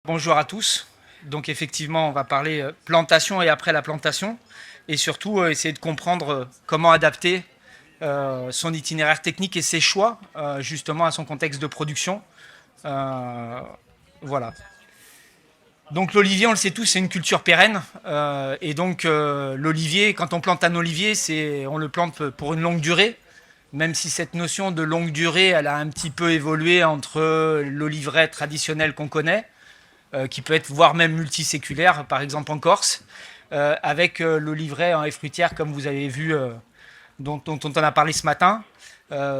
Bonjour à tous. Donc effectivement, on va parler plantation et après la plantation, et surtout essayer de comprendre comment adapter son itinéraire technique et ses choix justement à son contexte de production. Voilà. Donc l'olivier, on le sait tous, c'est une culture pérenne. Et donc l'olivier, quand on plante un olivier, on le plante pour une longue durée. Même si cette notion de longue durée, elle a un petit peu évolué entre l'oliveraie traditionnel qu'on connaît, qui peut être voire même multiséculaire, par exemple en Corse, avec l'oliveraie en haie fruitière, comme vous avez vu, dont on a parlé ce matin,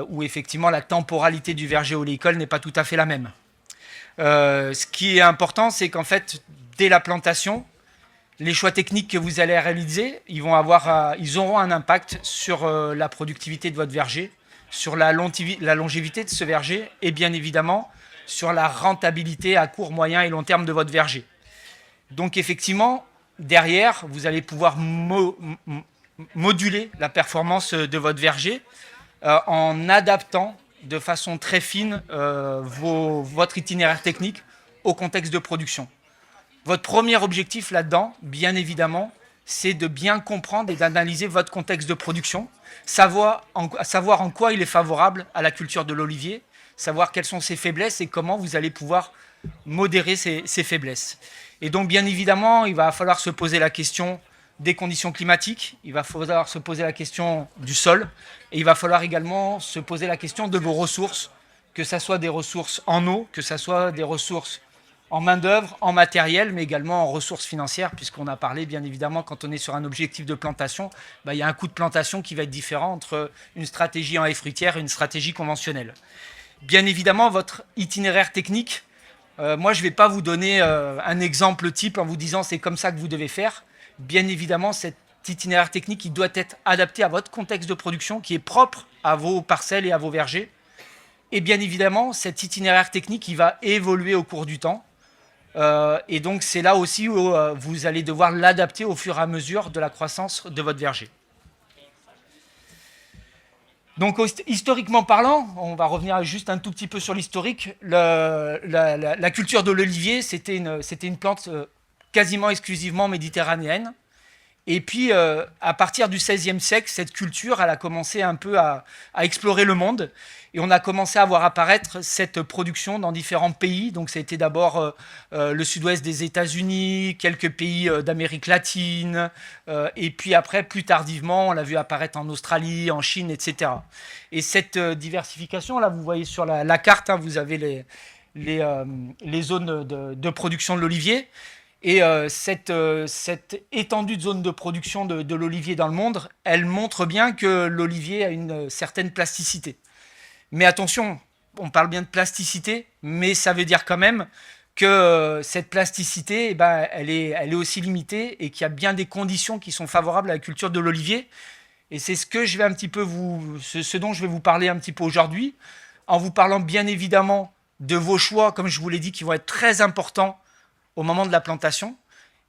où effectivement la temporalité du verger oléicole n'est pas tout à fait la même. Ce qui est important, c'est qu'en fait, dès la plantation, les choix techniques que vous allez réaliser, ils auront un impact sur la productivité de votre verger, sur la longévité de ce verger et bien évidemment sur la rentabilité à court, moyen et long terme de votre verger. Donc effectivement, derrière, vous allez pouvoir moduler la performance de votre verger en adaptant de façon très fine votre itinéraire technique au contexte de production. Votre premier objectif là-dedans, bien évidemment, c'est de bien comprendre et d'analyser votre contexte de production, savoir en quoi il est favorable à la culture de l'olivier, savoir quelles sont ses faiblesses et comment vous allez pouvoir modérer ces faiblesses. Et donc, bien évidemment, il va falloir se poser la question des conditions climatiques, il va falloir se poser la question du sol, et il va falloir également se poser la question de vos ressources, que ce soit des ressources en eau, que ce soit des ressources en main-d'œuvre, en matériel, mais également en ressources financières, puisqu'on a parlé, bien évidemment, quand on est sur un objectif de plantation, il y a un coût de plantation qui va être différent entre une stratégie en haie fruitière et une stratégie conventionnelle. Bien évidemment, votre itinéraire technique, moi, je ne vais pas vous donner un exemple type en vous disant c'est comme ça que vous devez faire. Bien évidemment, cet itinéraire technique, il doit être adapté à votre contexte de production qui est propre à vos parcelles et à vos vergers. Et bien évidemment, cet itinéraire technique, il va évoluer au cours du temps. Et donc, c'est là aussi où vous allez devoir l'adapter au fur et à mesure de la croissance de votre verger. Donc, historiquement parlant, on va revenir juste un tout petit peu sur l'historique. La culture de l'olivier, c'était une plante quasiment exclusivement méditerranéenne. Et puis, à partir du XVIe siècle, cette culture, elle a commencé un peu à explorer le monde. Et on a commencé à voir apparaître cette production dans différents pays. Donc, ça a été d'abord le sud-ouest des États-Unis, quelques pays d'Amérique latine. Et puis après, plus tardivement, on l'a vu apparaître en Australie, en Chine, etc. Et cette diversification, là, vous voyez sur la carte, hein, vous avez les zones de production de l'olivier. Et cette étendue de zone de production de l'olivier dans le monde, elle montre bien que l'olivier a une certaine plasticité. Mais attention, on parle bien de plasticité, mais ça veut dire quand même que cette plasticité, elle est aussi limitée et qu'il y a bien des conditions qui sont favorables à la culture de l'olivier. Et c'est ce dont je vais vous parler un petit peu aujourd'hui, en vous parlant bien évidemment de vos choix, comme je vous l'ai dit, qui vont être très importants au moment de la plantation,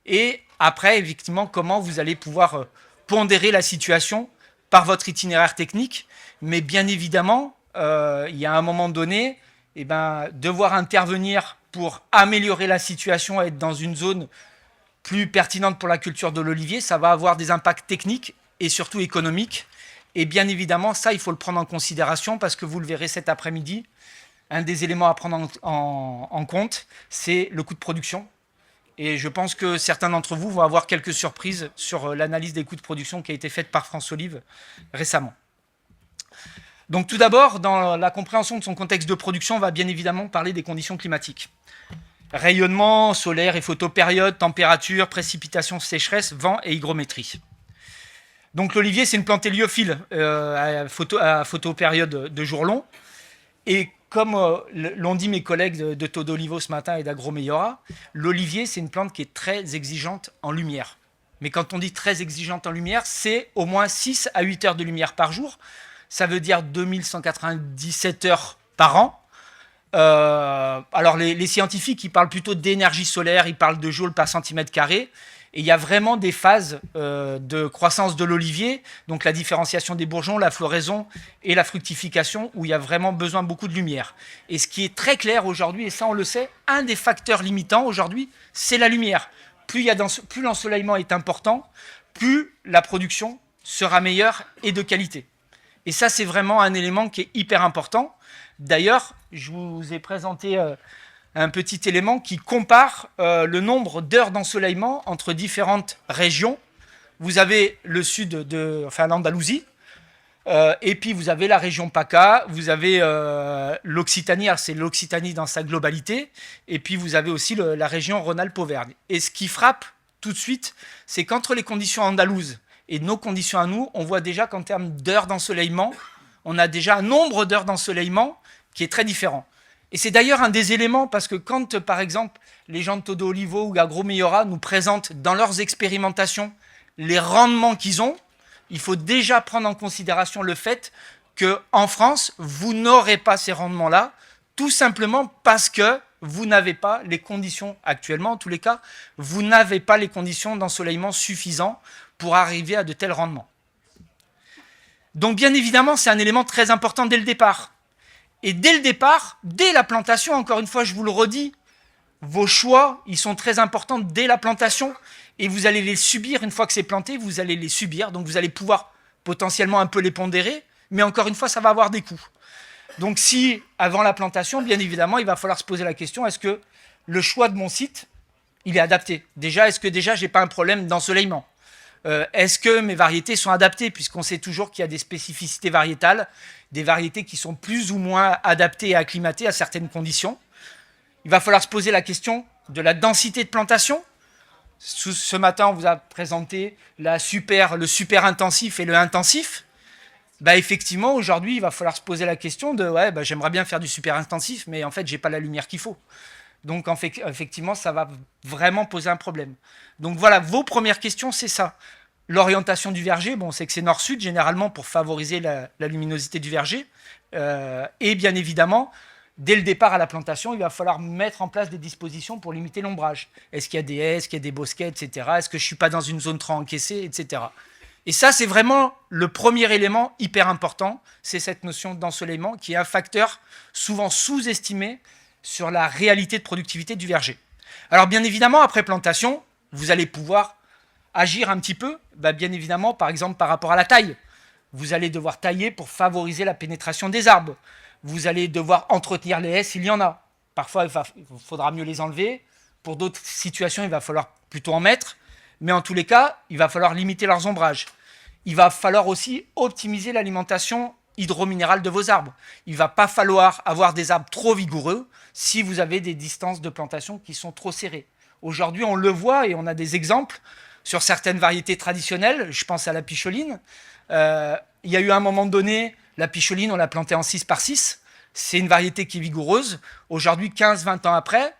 et après, effectivement, comment vous allez pouvoir pondérer la situation par votre itinéraire technique. Mais bien évidemment, il y a un moment donné, devoir intervenir pour améliorer la situation, être dans une zone plus pertinente pour la culture de l'olivier, ça va avoir des impacts techniques et surtout économiques. Et bien évidemment, ça, il faut le prendre en considération parce que vous le verrez cet après-midi, un des éléments à prendre en compte, c'est le coût de production. Et je pense que certains d'entre vous vont avoir quelques surprises sur l'analyse des coûts de production qui a été faite par France Olive récemment. Donc tout d'abord, dans la compréhension de son contexte de production, on va bien évidemment parler des conditions climatiques. Rayonnement solaire et photopériode, température, précipitation, sécheresse, vent et hygrométrie. Donc l'olivier, c'est une plante héliophile à photopériode de jour long. Et comme l'ont dit mes collègues de Taux d'Olivo ce matin et d'Agromeiora, l'olivier, c'est une plante qui est très exigeante en lumière. Mais quand on dit très exigeante en lumière, c'est au moins 6 à 8 heures de lumière par jour. Ça veut dire 2197 heures par an. Alors les scientifiques, ils parlent plutôt d'énergie solaire, ils parlent de joules par centimètre carré. Et il y a vraiment des phases de croissance de l'olivier, donc la différenciation des bourgeons, la floraison et la fructification, où il y a vraiment besoin de beaucoup de lumière. Et ce qui est très clair aujourd'hui, et ça on le sait, un des facteurs limitants aujourd'hui, c'est la lumière. Plus l'ensoleillement est important, plus la production sera meilleure et de qualité. Et ça, c'est vraiment un élément qui est hyper important. D'ailleurs, je vous ai présenté un petit élément qui compare le nombre d'heures d'ensoleillement entre différentes régions. Vous avez le sud l'Andalousie, et puis vous avez la région PACA, vous avez l'Occitanie, c'est l'Occitanie dans sa globalité, et puis vous avez aussi la région Rhône-Alpes-Auvergne. Et ce qui frappe tout de suite, c'est qu'entre les conditions andalouses et nos conditions à nous, on voit déjà qu'en termes d'heures d'ensoleillement, on a déjà un nombre d'heures d'ensoleillement qui est très différent. Et c'est d'ailleurs un des éléments, parce que quand, par exemple, les gens de Todo Olivo ou Agromeiora nous présentent dans leurs expérimentations les rendements qu'ils ont, il faut déjà prendre en considération le fait qu'en France, vous n'aurez pas ces rendements-là, tout simplement parce que vous n'avez pas les conditions, actuellement en tous les cas, vous n'avez pas les conditions d'ensoleillement suffisants pour arriver à de tels rendements. Donc bien évidemment, c'est un élément très important dès le départ. Et dès le départ, dès la plantation, encore une fois, je vous le redis, vos choix, ils sont très importants dès la plantation et vous allez les subir une fois que c'est planté, vous allez les subir, donc vous allez pouvoir potentiellement un peu les pondérer, mais encore une fois, ça va avoir des coûts. Donc si, avant la plantation, bien évidemment, il va falloir se poser la question, est-ce que le choix de mon site, il est adapté? Déjà, est-ce que déjà, j'ai pas un problème d'ensoleillement? Est-ce que mes variétés sont adaptées, puisqu'on sait toujours qu'il y a des spécificités variétales, des variétés qui sont plus ou moins adaptées et acclimatées à certaines conditions. Il va falloir se poser la question de la densité de plantation. Ce matin, on vous a présenté le super intensif et le intensif. Bah, effectivement, aujourd'hui, il va falloir se poser la question de j'aimerais bien faire du super intensif, mais en fait, j'ai pas la lumière qu'il faut. Donc, effectivement, ça va vraiment poser un problème. Donc, voilà, vos premières questions, c'est ça. L'orientation du verger, bon, c'est que c'est nord-sud, généralement, pour favoriser la luminosité du verger. Et bien évidemment, dès le départ à la plantation, il va falloir mettre en place des dispositions pour limiter l'ombrage. Est-ce qu'il y a des haies, est-ce qu'il y a des bosquets, etc. Est-ce que je ne suis pas dans une zone trop encaissée, etc. Et ça, c'est vraiment le premier élément hyper important, c'est cette notion d'ensoleillement, qui est un facteur souvent sous-estimé sur la réalité de productivité du verger. Alors bien évidemment, après plantation, vous allez pouvoir agir un petit peu, bien évidemment, par exemple, par rapport à la taille. Vous allez devoir tailler pour favoriser la pénétration des arbres. Vous allez devoir entretenir les haies s'il y en a. Parfois, il faudra mieux les enlever. Pour d'autres situations, il va falloir plutôt en mettre. Mais en tous les cas, il va falloir limiter leurs ombrages. Il va falloir aussi optimiser l'alimentation hydrominérale de vos arbres. Il ne va pas falloir avoir des arbres trop vigoureux si vous avez des distances de plantation qui sont trop serrées. Aujourd'hui, on le voit et on a des exemples sur certaines variétés traditionnelles. Je pense à la picholine. Il y a eu un moment donné, la picholine, on l'a plantée en 6 par 6. C'est une variété qui est vigoureuse. Aujourd'hui, 15-20 ans après,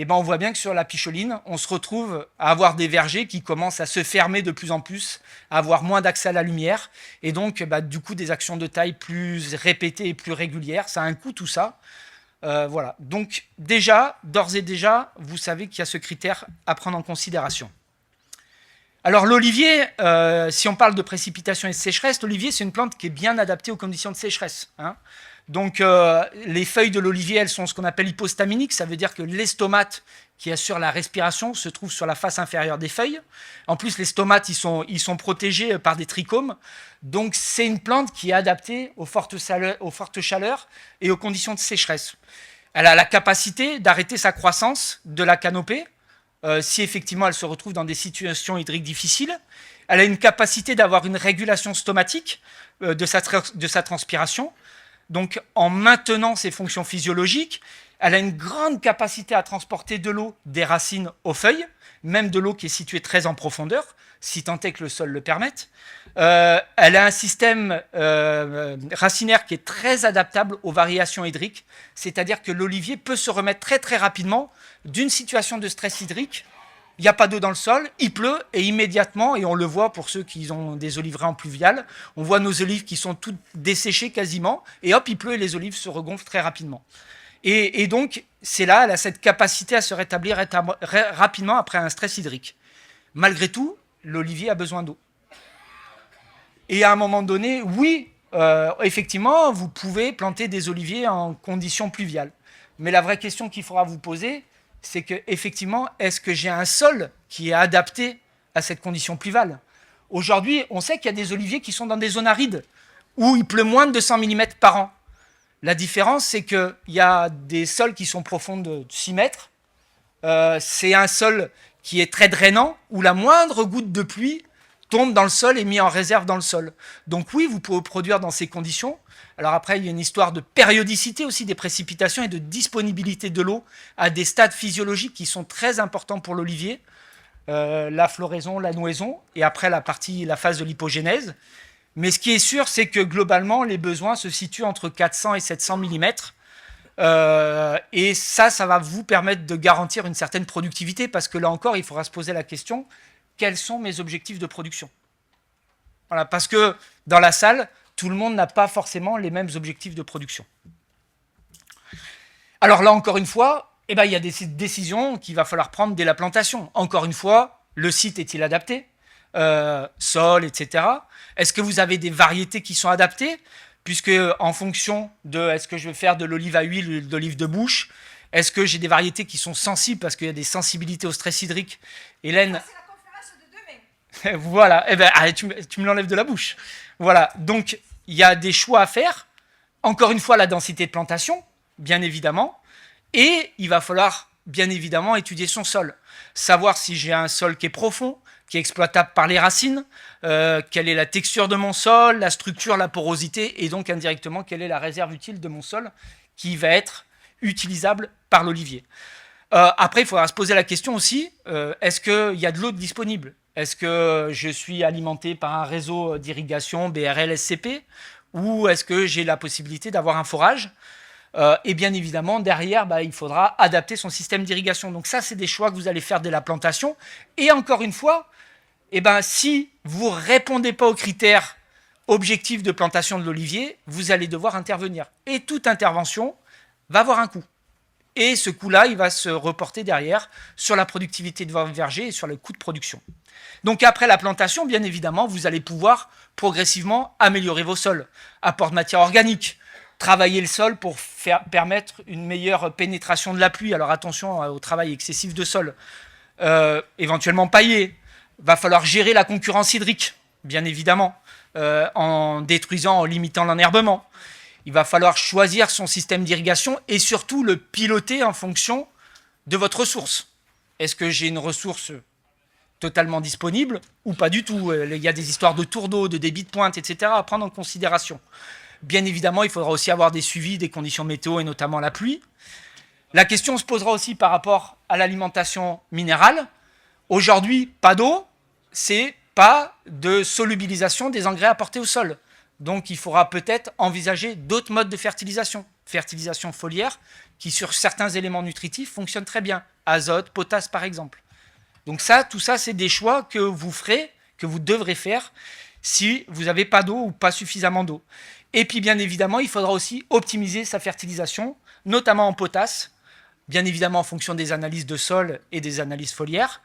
on voit bien que sur la picholine, on se retrouve à avoir des vergers qui commencent à se fermer de plus en plus, à avoir moins d'accès à la lumière, et donc du coup des actions de taille plus répétées et plus régulières. Ça a un coût tout ça. Voilà. Donc déjà, d'ores et déjà, vous savez qu'il y a ce critère à prendre en considération. Alors l'olivier, si on parle de précipitation et de sécheresse, l'olivier c'est une plante qui est bien adaptée aux conditions de sécheresse. Donc les feuilles de l'olivier, elles sont ce qu'on appelle hypostaminiques, ça veut dire que les stomates qui assurent la respiration se trouvent sur la face inférieure des feuilles. En plus, les stomates, ils sont protégés par des trichomes. Donc c'est une plante qui est adaptée aux fortes chaleurs et aux conditions de sécheresse. Elle a la capacité d'arrêter sa croissance de la canopée, si effectivement elle se retrouve dans des situations hydriques difficiles. Elle a une capacité d'avoir une régulation stomatique de sa transpiration. Donc en maintenant ses fonctions physiologiques, elle a une grande capacité à transporter de l'eau des racines aux feuilles, même de l'eau qui est située très en profondeur, si tant est que le sol le permette. Elle a un système racinaire qui est très adaptable aux variations hydriques, c'est-à-dire que l'olivier peut se remettre très très rapidement d'une situation de stress hydrique. Il n'y a pas d'eau dans le sol, il pleut et immédiatement, et on le voit pour ceux qui ont des oliverains en pluvial, on voit nos olives qui sont toutes desséchées quasiment, et hop, il pleut et les olives se regonflent très rapidement. Et donc, c'est là, elle a cette capacité à se rétablir rapidement après un stress hydrique. Malgré tout, l'olivier a besoin d'eau. Et à un moment donné, oui, effectivement, vous pouvez planter des oliviers en conditions pluviales. Mais la vraie question qu'il faudra vous poser, c'est que effectivement, est-ce que j'ai un sol qui est adapté à cette condition pluvale? Aujourd'hui, on sait qu'il y a des oliviers qui sont dans des zones arides, où il pleut moins de 200 mm par an. La différence, c'est qu'il y a des sols qui sont profonds de 6 mètres. C'est un sol qui est très drainant, où la moindre goutte de pluie tombe dans le sol et mis en réserve dans le sol. Donc oui, vous pouvez produire dans ces conditions. Alors après, il y a une histoire de périodicité aussi des précipitations et de disponibilité de l'eau à des stades physiologiques qui sont très importants pour l'olivier. La floraison, la nouaison, et après la phase de l'hypogénèse. Mais ce qui est sûr, c'est que globalement, les besoins se situent entre 400 et 700 mm. Et ça va vous permettre de garantir une certaine productivité, parce que là encore, il faudra se poser la question, quels sont mes objectifs de production? Voilà, parce que dans la salle, tout le monde n'a pas forcément les mêmes objectifs de production. Alors là, encore une fois, il y a des décisions qu'il va falloir prendre dès la plantation. Encore une fois, le site est-il adapté? Sol, etc. Est-ce que vous avez des variétés qui sont adaptées? Puisque en fonction de est-ce que je vais faire de l'olive à huile ou de l'olive de bouche, est-ce que j'ai des variétés qui sont sensibles parce qu'il y a des sensibilités au stress hydrique? Hélène, c'est la conférence de demain. voilà, tu me l'enlèves de la bouche. Voilà, donc il y a des choix à faire. Encore une fois, la densité de plantation, bien évidemment, et il va falloir bien évidemment étudier son sol, savoir si j'ai un sol qui est profond, qui est exploitable par les racines, quelle est la texture de mon sol, la structure, la porosité, et donc indirectement quelle est la réserve utile de mon sol qui va être utilisable par l'olivier. Après, il faudra se poser la question aussi, est-ce qu'il y a de l'eau disponible? Est-ce que je suis alimenté par un réseau d'irrigation BRL, SCP, ou est-ce que j'ai la possibilité d'avoir un forage? Et bien évidemment, derrière, il faudra adapter son système d'irrigation. Donc ça, c'est des choix que vous allez faire dès la plantation. Et encore une fois, si vous ne répondez pas aux critères objectifs de plantation de l'olivier, vous allez devoir intervenir. Et toute intervention va avoir un coût. Et ce coût-là, il va se reporter derrière sur la productivité de votre verger et sur le coût de production. Donc après la plantation, bien évidemment, vous allez pouvoir progressivement améliorer vos sols. Apport de matière organique, travailler le sol pour permettre une meilleure pénétration de la pluie. Alors attention au travail excessif de sol. Éventuellement pailler. Va falloir gérer la concurrence hydrique, bien évidemment, en détruisant, en limitant l'enherbement. Il va falloir choisir son système d'irrigation et surtout le piloter en fonction de votre ressource. Est-ce que j'ai une ressource totalement disponible ou pas du tout? Il y a des histoires de tours d'eau, de débit de pointe, etc. à prendre en considération. Bien évidemment, il faudra aussi avoir des suivis des conditions météo et notamment la pluie. La question se posera aussi par rapport à l'alimentation minérale. Aujourd'hui, pas d'eau, c'est pas de solubilisation des engrais apportés au sol. Donc il faudra peut-être envisager d'autres modes de fertilisation. Fertilisation foliaire, qui sur certains éléments nutritifs fonctionne très bien. Azote, potasse par exemple. Donc tout ça, c'est des choix que vous ferez, que vous devrez faire si vous n'avez pas d'eau ou pas suffisamment d'eau. Et puis bien évidemment, il faudra aussi optimiser sa fertilisation, notamment en potasse, bien évidemment en fonction des analyses de sol et des analyses foliaires,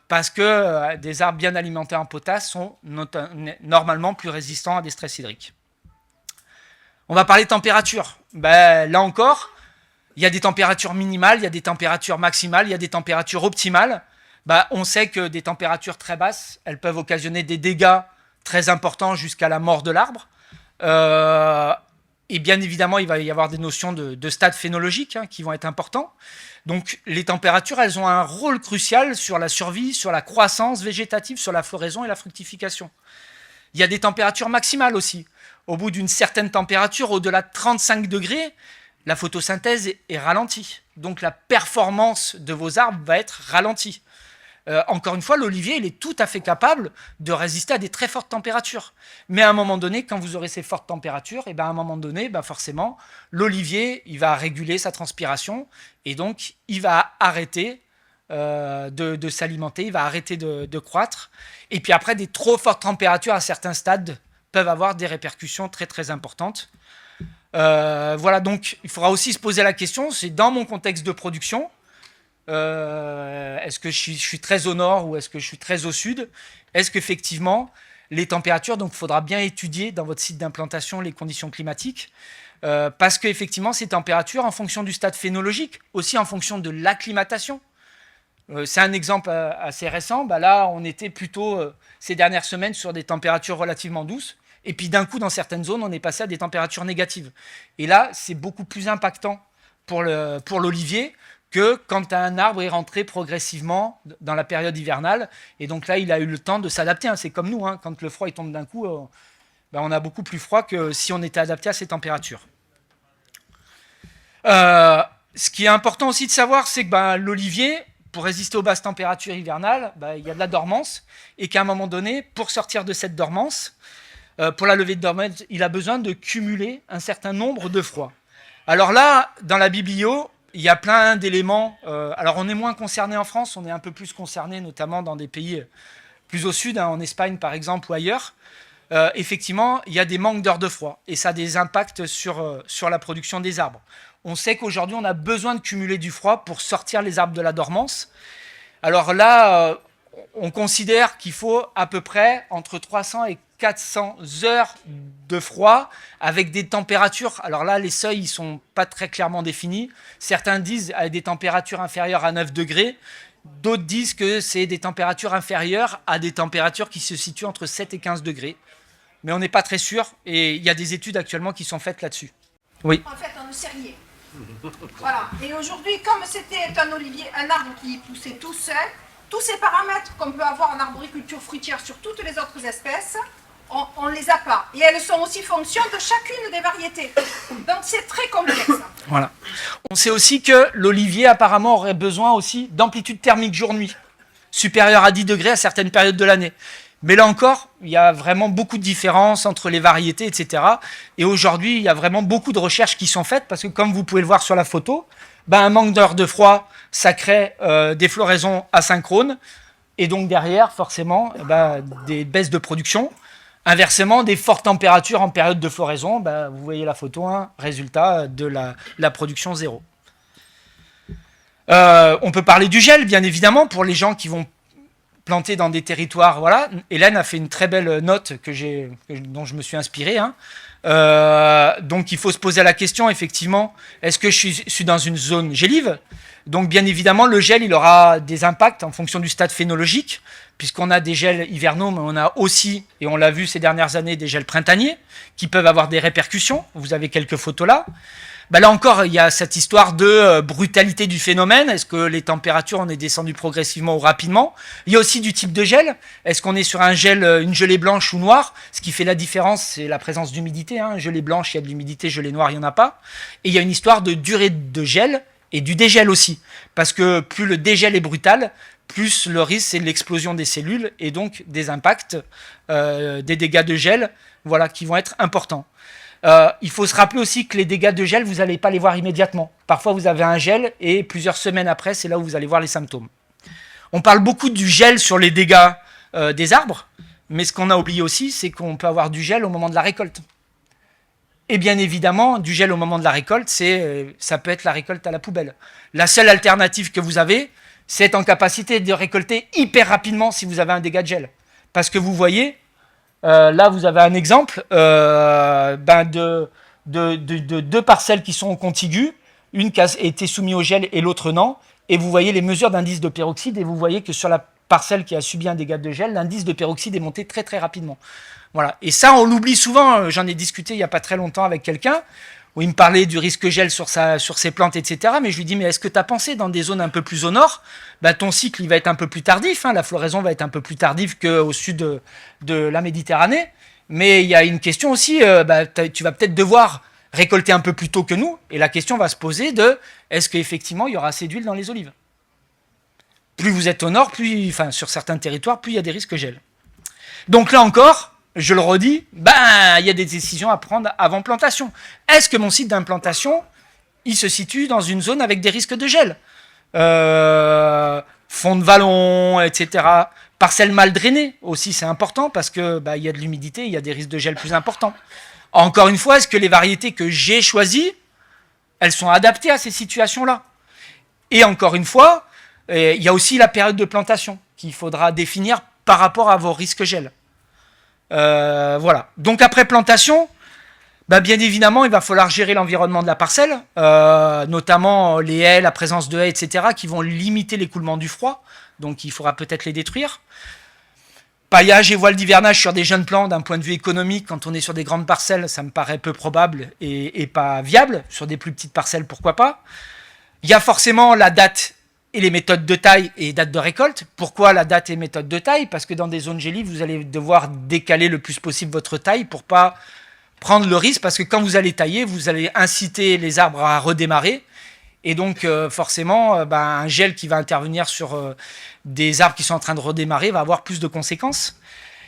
parce que des arbres bien alimentés en potasse sont normalement plus résistants à des stress hydriques. On va parler de température. Là encore, il y a des températures minimales, il y a des températures maximales, il y a des températures optimales. On sait que des températures très basses, elles peuvent occasionner des dégâts très importants jusqu'à la mort de l'arbre. Et bien évidemment, il va y avoir des notions de stade phénologique qui vont être importants. Donc les températures, elles ont un rôle crucial sur la survie, sur la croissance végétative, sur la floraison et la fructification. Il y a des températures maximales aussi. Au bout d'une certaine température, au-delà de 35 degrés, la photosynthèse est ralentie. Donc la performance de vos arbres va être ralentie. Encore une fois, l'olivier, il est tout à fait capable de résister à des très fortes températures. Mais à un moment donné, quand vous aurez ces fortes températures, à un moment donné, forcément, l'olivier, il va réguler sa transpiration et donc il va arrêter de s'alimenter, il va arrêter de croître. Et puis après, des trop fortes températures à certains stades peuvent avoir des répercussions très très importantes. Voilà, donc il faudra aussi se poser la question, c'est dans mon contexte de production, Est-ce que je suis très au nord ou est-ce que je suis très au sud? Est-ce qu'effectivement, les températures, donc il faudra bien étudier dans votre site d'implantation les conditions climatiques, parce qu'effectivement, ces températures, en fonction du stade phénologique, aussi en fonction de l'acclimatation, c'est un exemple assez récent, là on était plutôt ces dernières semaines sur des températures relativement douces, et puis d'un coup dans certaines zones on est passé à des températures négatives. Et là c'est beaucoup plus impactant pour l'olivier que quand un arbre est rentré progressivement dans la période hivernale, et donc là il a eu le temps de s'adapter, c'est comme nous, quand le froid il tombe d'un coup, on a beaucoup plus froid que si on était adapté à ces températures. Ce qui est important aussi de savoir, c'est que l'olivier, pour résister aux basses températures hivernales, il y a de la dormance, et qu'à un moment donné, pour sortir de cette dormance, pour la levée de dormance, il a besoin de cumuler un certain nombre de froids. Alors là, dans la biblio, il y a plein d'éléments. Alors on est moins concerné en France, on est un peu plus concerné notamment dans des pays plus au sud, en Espagne par exemple ou ailleurs. Effectivement, il y a des manques d'heures de froid, et ça a des impacts sur la production des arbres. On sait qu'aujourd'hui, on a besoin de cumuler du froid pour sortir les arbres de la dormance. Alors là, on considère qu'il faut à peu près entre 300 et 400 heures de froid avec des températures. Alors là, les seuils, ils ne sont pas très clairement définis. Certains disent à des températures inférieures à 9 degrés. D'autres disent que c'est des températures inférieures à des températures qui se situent entre 7 et 15 degrés. Mais on n'est pas très sûr, et il y a des études actuellement qui sont faites là-dessus. Oui. En fait, on ne sait rien. Voilà. Et aujourd'hui, comme c'était un olivier, un arbre qui poussait tout seul, tous ces paramètres qu'on peut avoir en arboriculture fruitière sur toutes les autres espèces, on ne les a pas. Et elles sont aussi fonction de chacune des variétés. Donc c'est très complexe. Voilà. On sait aussi que l'olivier apparemment aurait besoin aussi d'amplitude thermique jour-nuit, supérieure à 10 degrés à certaines périodes de l'année. Mais là encore, il y a vraiment beaucoup de différences entre les variétés, etc. Et aujourd'hui, il y a vraiment beaucoup de recherches qui sont faites, parce que comme vous pouvez le voir sur la photo, un manque d'heures de froid, ça crée des floraisons asynchrones, et donc derrière, forcément, des baisses de production. Inversement, des fortes températures en période de floraison, vous voyez la photo, résultat de la production zéro. On peut parler du gel, bien évidemment, pour les gens qui vont planter dans des territoires. Voilà. Hélène a fait une très belle note dont je me suis inspiré. Donc il faut se poser la question, effectivement, est-ce que je suis dans une zone gélive? Donc bien évidemment, le gel, il aura des impacts en fonction du stade phénologique, puisqu'on a des gels hivernaux, mais on a aussi, et on l'a vu ces dernières années, des gels printaniers, qui peuvent avoir des répercussions. Vous avez quelques photos là. Là encore, il y a cette histoire de brutalité du phénomène. Est-ce que les températures, on est descendu progressivement ou rapidement? Il y a aussi du type de gel. Est-ce qu'on est sur un gel, une gelée blanche ou noire? Ce qui fait la différence, c'est la présence d'humidité. Gelée blanche, il y a de l'humidité, gelée noire, il n'y en a pas. Et il y a une histoire de durée de gel et du dégel aussi. Parce que plus le dégel est brutal, plus le risque, c'est l'explosion des cellules et donc des impacts, des dégâts de gel, qui vont être importants. Il faut se rappeler aussi que les dégâts de gel, vous n'allez pas les voir immédiatement. Parfois, vous avez un gel et plusieurs semaines après, c'est là où vous allez voir les symptômes. On parle beaucoup du gel sur les dégâts des arbres, mais ce qu'on a oublié aussi, c'est qu'on peut avoir du gel au moment de la récolte. Et bien évidemment, du gel au moment de la récolte, ça peut être la récolte à la poubelle. La seule alternative que vous avez, c'est être en capacité de récolter hyper rapidement si vous avez un dégât de gel. Parce que vous voyez, là, vous avez un exemple de deux parcelles qui sont contiguës, une qui a été soumise au gel et l'autre non, et vous voyez les mesures d'indice de peroxyde, et vous voyez que sur la parcelle qui a subi un dégât de gel, l'indice de peroxyde est monté très très rapidement. Voilà. Et ça, on l'oublie souvent. J'en ai discuté il n'y a pas très longtemps avec quelqu'un, où il me parlait du risque gel sur ses plantes, etc. Mais je lui dis, mais est-ce que tu as pensé dans des zones un peu plus au nord, ton cycle il va être un peu plus tardif, la floraison va être un peu plus tardive qu'au sud de la Méditerranée. Mais il y a une question aussi, tu vas peut-être devoir récolter un peu plus tôt que nous, et la question va se poser de, est-ce qu'effectivement il y aura assez d'huile dans les olives? Plus vous êtes au nord, sur certains territoires, plus il y a des risques gel. Donc là encore, je le redis, il y a des décisions à prendre avant plantation. Est-ce que mon site d'implantation, il se situe dans une zone avec des risques de gel? Fond de vallon, etc. Parcelles mal drainées aussi, c'est important parce que il y a de l'humidité, il y a des risques de gel plus importants. Encore une fois, est-ce que les variétés que j'ai choisies, elles sont adaptées à ces situations-là? Et encore une fois, Et il y a aussi la période de plantation qu'il faudra définir par rapport à vos risques gel. Voilà. Donc après plantation, bien évidemment, il va falloir gérer l'environnement de la parcelle, notamment les haies, la présence de haies, etc., qui vont limiter l'écoulement du froid. Donc il faudra peut-être les détruire. Paillage et voile d'hivernage sur des jeunes plants, d'un point de vue économique, quand on est sur des grandes parcelles, ça me paraît peu probable et pas viable. Sur des plus petites parcelles, pourquoi pas. Il y a forcément la date et les méthodes de taille et date de récolte. Pourquoi la date et méthode de taille? Parce que dans des zones gélies, vous allez devoir décaler le plus possible votre taille pour pas prendre le risque, parce que quand vous allez tailler, vous allez inciter les arbres à redémarrer. Et donc, forcément, un gel qui va intervenir sur des arbres qui sont en train de redémarrer va avoir plus de conséquences.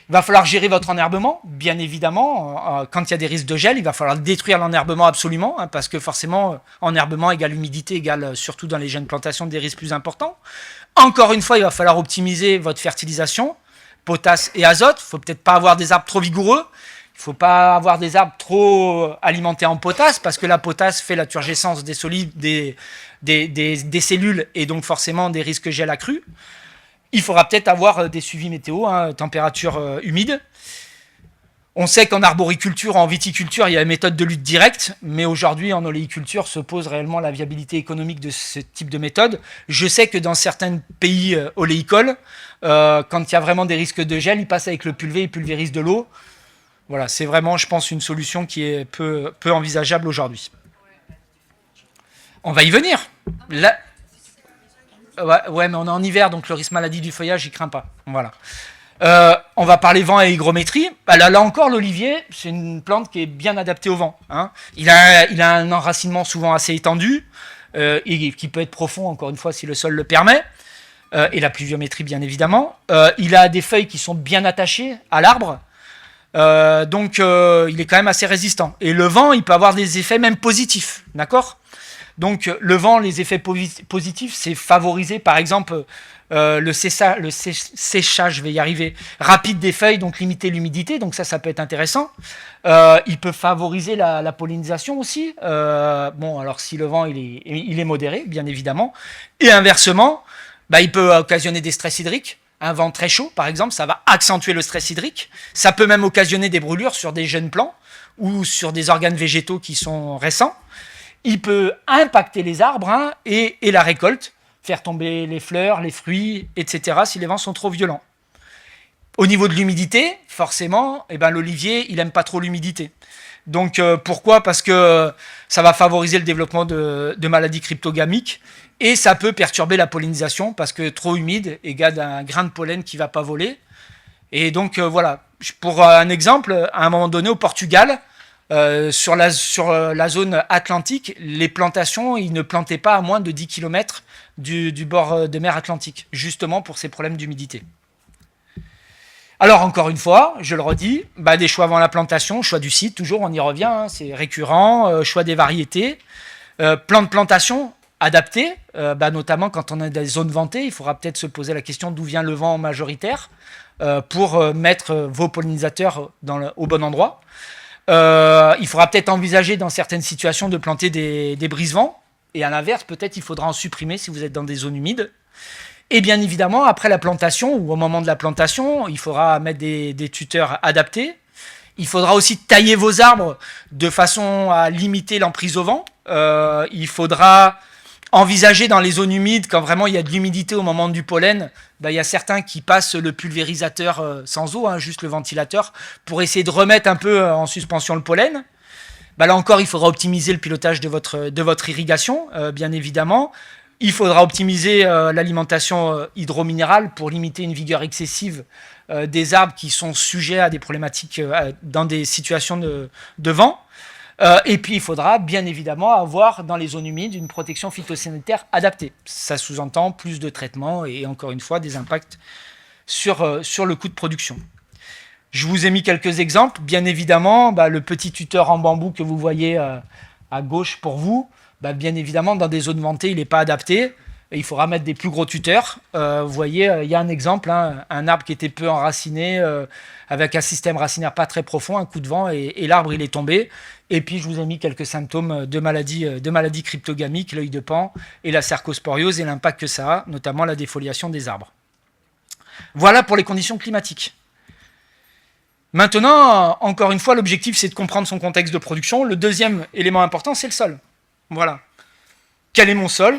Il va falloir gérer votre enherbement, bien évidemment. Quand il y a des risques de gel, il va falloir détruire l'enherbement absolument, parce que forcément, enherbement égale humidité, égale, surtout dans les jeunes plantations, des risques plus importants. Encore une fois, il va falloir optimiser votre fertilisation, potasse et azote. Il ne faut peut-être pas avoir des arbres trop vigoureux. Il ne faut pas avoir des arbres trop alimentés en potasse, parce que la potasse fait la turgescence des solides, des cellules, et donc forcément des risques gel accrus. Il faudra peut-être avoir des suivis météo, température humide. On sait qu'en arboriculture, en viticulture, il y a une méthode de lutte directe, mais aujourd'hui, en oléiculture, se pose réellement la viabilité économique de ce type de méthode. Je sais que dans certains pays oléicoles, quand il y a vraiment des risques de gel, ils passent avec le pulvé, ils pulvérisent de l'eau. Voilà, c'est vraiment, je pense, une solution qui est peu envisageable aujourd'hui. On va y venir. Là... Ouais, mais on est en hiver, donc le risque maladie du feuillage, j'y crains pas. Voilà. On va parler vent et hygrométrie. Là encore, l'olivier, c'est une plante qui est bien adaptée au vent. Il a un enracinement souvent assez étendu, et qui peut être profond, encore une fois, si le sol le permet. Et la pluviométrie, bien évidemment. Il a des feuilles qui sont bien attachées à l'arbre. Donc il est quand même assez résistant. Et le vent, il peut avoir des effets même positifs, d'accord? Donc le vent, les effets positifs, c'est favoriser par exemple le séchage, je vais y arriver, rapide des feuilles, donc limiter l'humidité, donc ça peut être intéressant. Il peut favoriser la pollinisation aussi. Bon, alors si le vent il est modéré, bien évidemment. Et inversement, il peut occasionner des stress hydriques. Un vent très chaud, par exemple, ça va accentuer le stress hydrique. Ça peut même occasionner des brûlures sur des jeunes plants ou sur des organes végétaux qui sont récents. Il peut impacter les arbres et la récolte, faire tomber les fleurs, les fruits, etc. si les vents sont trop violents. Au niveau de l'humidité, forcément, l'olivier, il n'aime pas trop l'humidité. Donc pourquoi? Parce que ça va favoriser le développement de maladies cryptogamiques. Et ça peut perturber la pollinisation parce que trop humide égale un grain de pollen qui ne va pas voler. Et donc voilà, pour un exemple, à un moment donné au Portugal, sur la zone atlantique, les plantations, ils ne plantaient pas à moins de 10 km du bord de mer Atlantique, justement pour ces problèmes d'humidité. Alors encore une fois, je le redis, des choix avant la plantation, choix du site, toujours on y revient, c'est récurrent, choix des variétés, plan de plantation, adapté, notamment quand on a des zones ventées, il faudra peut-être se poser la question d'où vient le vent majoritaire pour mettre vos pollinisateurs au bon endroit. Il faudra peut-être envisager dans certaines situations de planter des brise-vents, et à l'inverse, peut-être il faudra en supprimer si vous êtes dans des zones humides. Et bien évidemment, après la plantation, ou au moment de la plantation, il faudra mettre des tuteurs adaptés. Il faudra aussi tailler vos arbres de façon à limiter l'emprise au vent. Il faudra envisager dans les zones humides, quand vraiment il y a de l'humidité au moment du pollen, il y a certains qui passent le pulvérisateur sans eau, juste le ventilateur, pour essayer de remettre un peu en suspension le pollen. Là encore, il faudra optimiser le pilotage de votre irrigation, bien évidemment. Il faudra optimiser l'alimentation hydrominérale pour limiter une vigueur excessive des arbres qui sont sujets à des problématiques dans des situations de vent. Et puis, il faudra bien évidemment avoir dans les zones humides une protection phytosanitaire adaptée. Ça sous-entend plus de traitements et encore une fois des impacts sur le coût de production. Je vous ai mis quelques exemples. Bien évidemment, le petit tuteur en bambou que vous voyez à gauche pour vous, bien évidemment, dans des zones ventées, il n'est pas adapté. il faudra mettre des plus gros tuteurs. Vous voyez, il y a un exemple, hein, un arbre qui était peu enraciné, avec un système racinaire pas très profond, un coup de vent, et l'arbre il est tombé. Et puis je vous ai mis quelques symptômes de maladies cryptogamiques, l'œil de Pan et la cercosporiose et l'impact que ça a, notamment la défoliation des arbres. Voilà pour les conditions climatiques. Maintenant, encore une fois, l'objectif c'est de comprendre son contexte de production. Le deuxième élément important, c'est le sol. Voilà. Quel est mon sol ?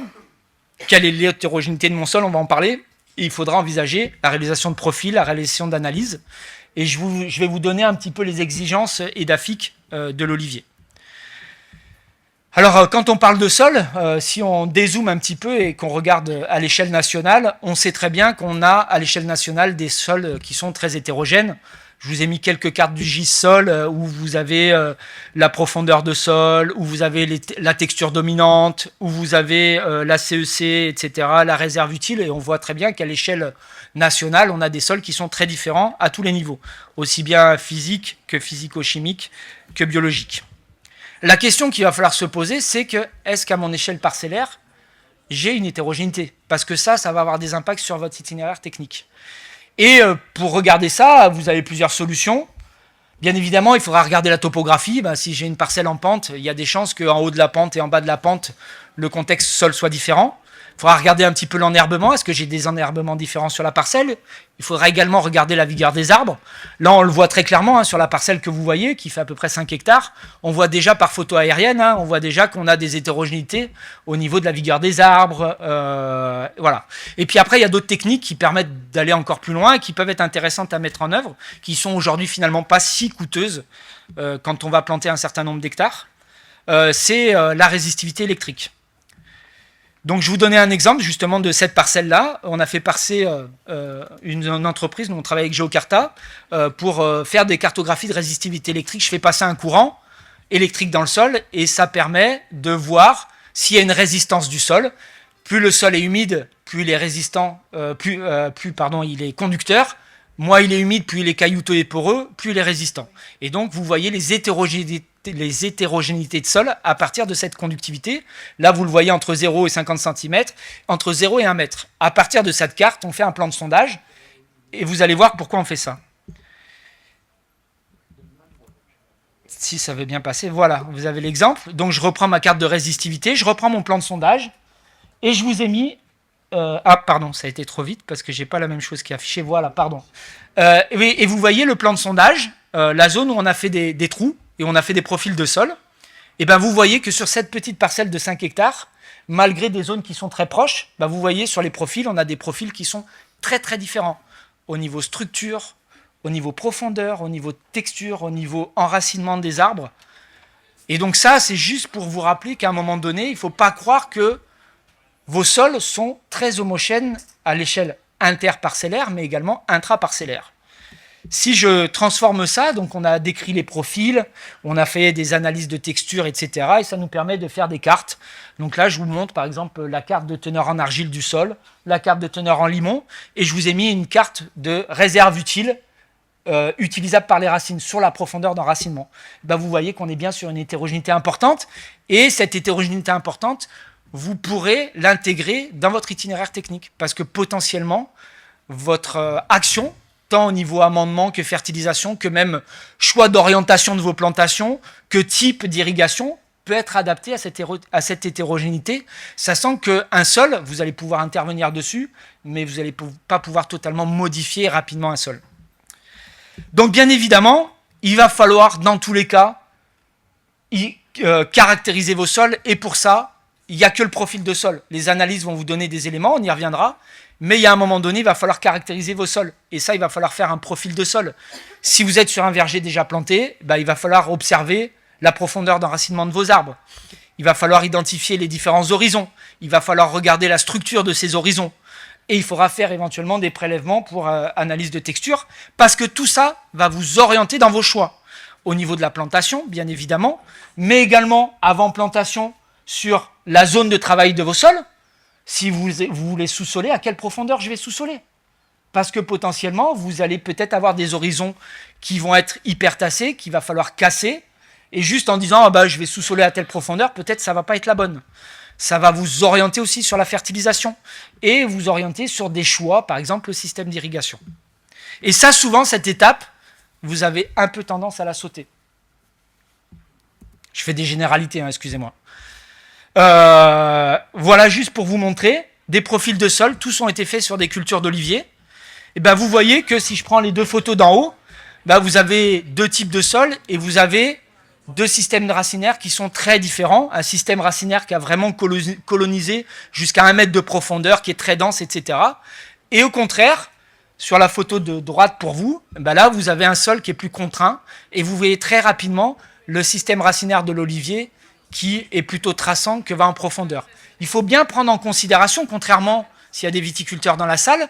Quelle est l'hétérogénéité de mon sol ? On va en parler. Et il faudra envisager la réalisation de profils, la réalisation d'analyses. Et je vais vous donner un petit peu les exigences édaphiques de l'olivier. Alors, quand on parle de sol, si on dézoome un petit peu et qu'on regarde à l'échelle nationale, on sait très bien qu'on a à l'échelle nationale des sols qui sont très hétérogènes. Je vous ai mis quelques cartes du GIS-Sol où vous avez la profondeur de sol, où vous avez la texture dominante, où vous avez la CEC, etc., la réserve utile. Et on voit très bien qu'à l'échelle nationale, on a des sols qui sont très différents à tous les niveaux, aussi bien physique que physico-chimique que biologique. La question qu'il va falloir se poser, c'est que est-ce qu'à mon échelle parcellaire, j'ai une hétérogénéité ? Parce que ça va avoir des impacts sur votre itinéraire technique. Et pour regarder ça, vous avez plusieurs solutions. Bien évidemment, il faudra regarder la topographie. Si j'ai une parcelle en pente, il y a des chances qu'en haut de la pente et en bas de la pente, le contexte sol soit différent. Il faudra regarder un petit peu l'enherbement. Est-ce que j'ai des enherbements différents sur la parcelle ? Il faudra également regarder la vigueur des arbres. Là, on le voit très clairement sur la parcelle que vous voyez, qui fait à peu près 5 hectares. On voit déjà par photo aérienne, on voit déjà qu'on a des hétérogénéités au niveau de la vigueur des arbres. Voilà. Et puis après, il y a d'autres techniques qui permettent d'aller encore plus loin et qui peuvent être intéressantes à mettre en œuvre, qui sont aujourd'hui finalement pas si coûteuses quand on va planter un certain nombre d'hectares. C'est la résistivité électrique. Donc je vous donnais un exemple justement de cette parcelle-là. On a fait passer une entreprise, nous on travaille avec Geocarta, pour faire des cartographies de résistivité électrique. Je fais passer un courant électrique dans le sol et ça permet de voir s'il y a une résistance du sol. Plus le sol est humide, plus il est résistant, plus il est conducteur. Moins il est humide, plus il est caillouteux et poreux, plus il est résistant. Et donc vous voyez les hétérogénéités de sol à partir de cette conductivité. Là, vous le voyez entre 0 et 50 cm, entre 0 et 1 mètre. À partir de cette carte, on fait un plan de sondage et vous allez voir pourquoi on fait ça. Si ça veut bien passer, voilà, vous avez l'exemple. Donc je reprends ma carte de résistivité, je reprends mon plan de sondage et je vous ai mis... pardon, ça a été trop vite parce que j'ai pas la même chose qui est affichée. Voilà, pardon. Et vous voyez le plan de sondage, la zone où on a fait des trous et on a fait des profils de sol. Et ben vous voyez que sur cette petite parcelle de 5 hectares, malgré des zones qui sont très proches, vous voyez sur les profils, on a des profils qui sont très très différents au niveau structure, au niveau profondeur, au niveau texture, au niveau enracinement des arbres. Et donc ça, c'est juste pour vous rappeler qu'à un moment donné, il ne faut pas croire que vos sols sont très homogènes à l'échelle interparcellaire, mais également intraparcellaire. Si je transforme ça, donc on a décrit les profils, on a fait des analyses de texture, etc. Et ça nous permet de faire des cartes. Donc là, je vous montre par exemple la carte de teneur en argile du sol, la carte de teneur en limon, et je vous ai mis une carte de réserve utile, utilisable par les racines sur la profondeur d'enracinement. Vous voyez qu'on est bien sur une hétérogénéité importante, et cette hétérogénéité importante, vous pourrez l'intégrer dans votre itinéraire technique, parce que potentiellement, votre action, tant au niveau amendement que fertilisation, que même choix d'orientation de vos plantations, que type d'irrigation, peut être adapté à cette hétérogénéité, sachant qu'un sol, vous allez pouvoir intervenir dessus, mais vous n'allez pas pouvoir totalement modifier rapidement un sol. Donc bien évidemment, il va falloir dans tous les cas caractériser vos sols, et pour ça, il n'y a que le profil de sol. Les analyses vont vous donner des éléments, on y reviendra, mais il y a un moment donné, il va falloir caractériser vos sols. Et ça, il va falloir faire un profil de sol. Si vous êtes sur un verger déjà planté, il va falloir observer la profondeur d'enracinement de vos arbres. Il va falloir identifier les différents horizons. Il va falloir regarder la structure de ces horizons. Et il faudra faire éventuellement des prélèvements pour analyse de texture, parce que tout ça va vous orienter dans vos choix. Au niveau de la plantation, bien évidemment, mais également avant plantation sur la zone de travail de vos sols. Si vous voulez sous-soler, à quelle profondeur je vais sous-soler? Parce que potentiellement, vous allez peut-être avoir des horizons qui vont être hyper tassés, qu'il va falloir casser, et juste en disant je vais sous-soler à telle profondeur, peut-être ça ne va pas être la bonne. ça va vous orienter aussi sur la fertilisation et vous orienter sur des choix, par exemple le système d'irrigation. Et ça, souvent, cette étape, vous avez un peu tendance à la sauter. Je fais des généralités, hein, excusez-moi. Voilà juste pour vous montrer des profils de sol, tous ont été faits sur des cultures d'olivier. Et ben vous voyez que si je prends les deux photos d'en haut, ben vous avez deux types de sols et vous avez deux systèmes racinaires qui sont très différents. Un système racinaire qui a vraiment colonisé jusqu'à 1 mètre de profondeur, qui est très dense, etc. Et au contraire, sur la photo de droite pour vous, ben là vous avez un sol qui est plus contraint et vous voyez très rapidement le système racinaire de l'olivier qui est plutôt traçant que va en profondeur. Il faut bien prendre en considération, contrairement s'il y a des viticulteurs dans la salle,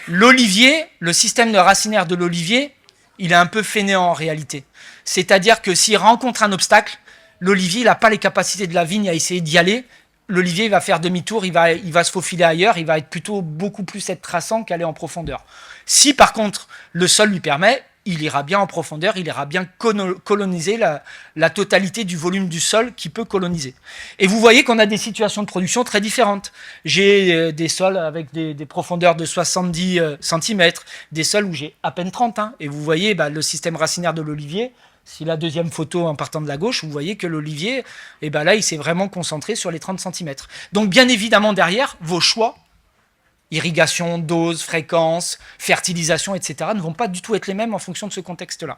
l'olivier, le système de racinaire de l'olivier, il est un peu fainéant en réalité. C'est-à-dire que s'il rencontre un obstacle, l'olivier n'a pas les capacités de la vigne à essayer d'y aller. L'olivier va faire demi-tour, il va se faufiler ailleurs, il va être plutôt beaucoup plus être traçant qu'aller en profondeur. Si par contre le sol lui permet, il ira bien en profondeur, il ira bien coloniser la totalité du volume du sol qu'il peut coloniser. Et vous voyez qu'on a des situations de production très différentes. J'ai des sols avec des profondeurs de 70 cm, des sols où j'ai à peine 30. Hein. Et vous voyez le système racinaire de l'olivier. Si la deuxième photo en partant de la gauche, vous voyez que l'olivier, là, il s'est vraiment concentré sur les 30 cm. Donc bien évidemment derrière, vos choix, irrigation, dose, fréquence, fertilisation, etc., ne vont pas du tout être les mêmes en fonction de ce contexte-là.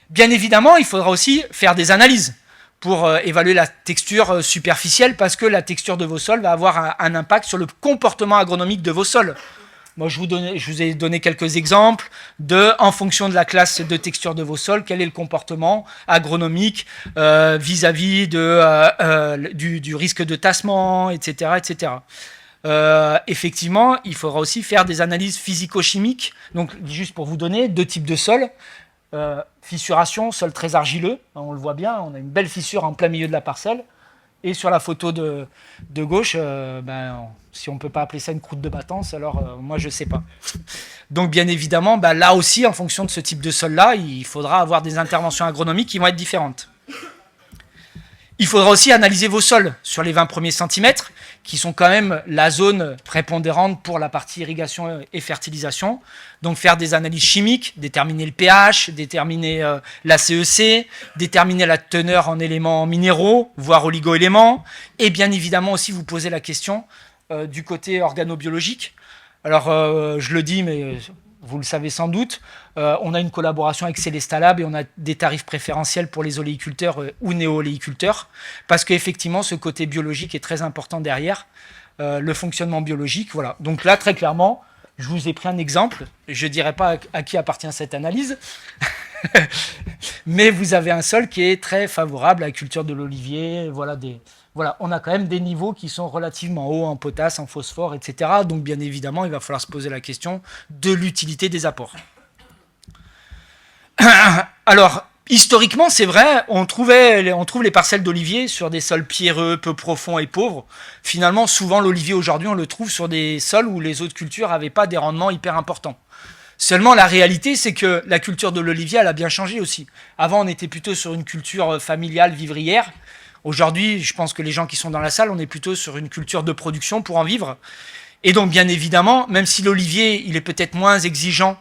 Bien évidemment, il faudra aussi faire des analyses pour évaluer la texture superficielle, parce que la texture de vos sols va avoir un impact sur le comportement agronomique de vos sols. Moi, je vous ai donné quelques exemples en fonction de la classe de texture de vos sols, quel est le comportement agronomique vis-à-vis du risque de tassement, etc., etc. Effectivement, il faudra aussi faire des analyses physico-chimiques. Donc, juste pour vous donner, deux types de sols. Fissuration, sol très argileux. On le voit bien, on a une belle fissure en plein milieu de la parcelle. Et sur la photo de gauche, si on ne peut pas appeler ça une croûte de battance, alors moi, je ne sais pas. Donc, bien évidemment, là aussi, en fonction de ce type de sol-là, il faudra avoir des interventions agronomiques qui vont être différentes. Il faudra aussi analyser vos sols sur les 20 premiers centimètres, qui sont quand même la zone prépondérante pour la partie irrigation et fertilisation. Donc faire des analyses chimiques, déterminer le pH, déterminer la CEC, déterminer la teneur en éléments minéraux, voire oligo-éléments, et bien évidemment aussi vous poser la question du côté organobiologique. Alors je le dis, mais vous le savez sans doute, on a une collaboration avec Célestalab et on a des tarifs préférentiels pour les oléiculteurs ou néo-oléiculteurs, parce qu'effectivement, ce côté biologique est très important derrière, le fonctionnement biologique. Voilà. Donc là, très clairement, je vous ai pris un exemple. Je ne dirai pas à qui appartient cette analyse, mais vous avez un sol qui est très favorable à la culture de l'olivier. Voilà, on a quand même des niveaux qui sont relativement hauts en potasse, en phosphore, etc. Donc, bien évidemment, il va falloir se poser la question de l'utilité des apports. Alors, historiquement, c'est vrai, on trouve les parcelles d'olivier sur des sols pierreux, peu profonds et pauvres. Finalement, souvent, l'olivier, aujourd'hui, on le trouve sur des sols où les autres cultures n'avaient pas des rendements hyper importants. Seulement, la réalité, c'est que la culture de l'olivier, elle a bien changé aussi. Avant, on était plutôt sur une culture familiale, vivrière. Aujourd'hui, je pense que les gens qui sont dans la salle, on est plutôt sur une culture de production pour en vivre. Et donc, bien évidemment, même si l'olivier, il est peut-être moins exigeant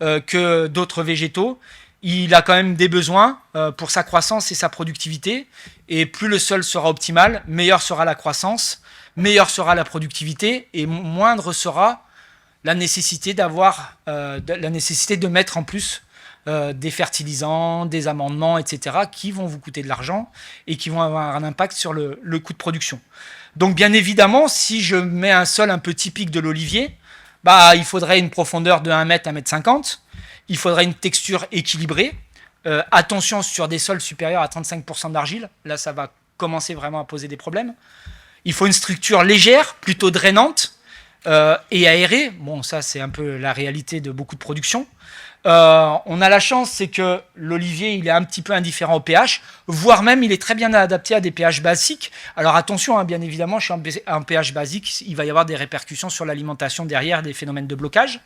que d'autres végétaux, il a quand même des besoins pour sa croissance et sa productivité. Et plus le sol sera optimal, meilleure sera la croissance, meilleure sera la productivité et moindre sera la nécessité de mettre en plus des fertilisants, des amendements, etc., qui vont vous coûter de l'argent et qui vont avoir un impact sur le coût de production. Donc, bien évidemment, si je mets un sol un peu typique de l'olivier, il faudrait une profondeur de 1 mètre, 1 mètre 50. Il faudrait une texture équilibrée. Attention sur des sols supérieurs à 35% d'argile. Là, ça va commencer vraiment à poser des problèmes. Il faut une structure légère, plutôt drainante et aérée. Bon, ça, c'est un peu la réalité de beaucoup de production. On a la chance, c'est que l'olivier, il est un petit peu indifférent au pH, voire même il est très bien adapté à des pH basiques. Alors attention, hein, bien évidemment, chez un pH basique, il va y avoir des répercussions sur l'alimentation derrière, des phénomènes de blocage.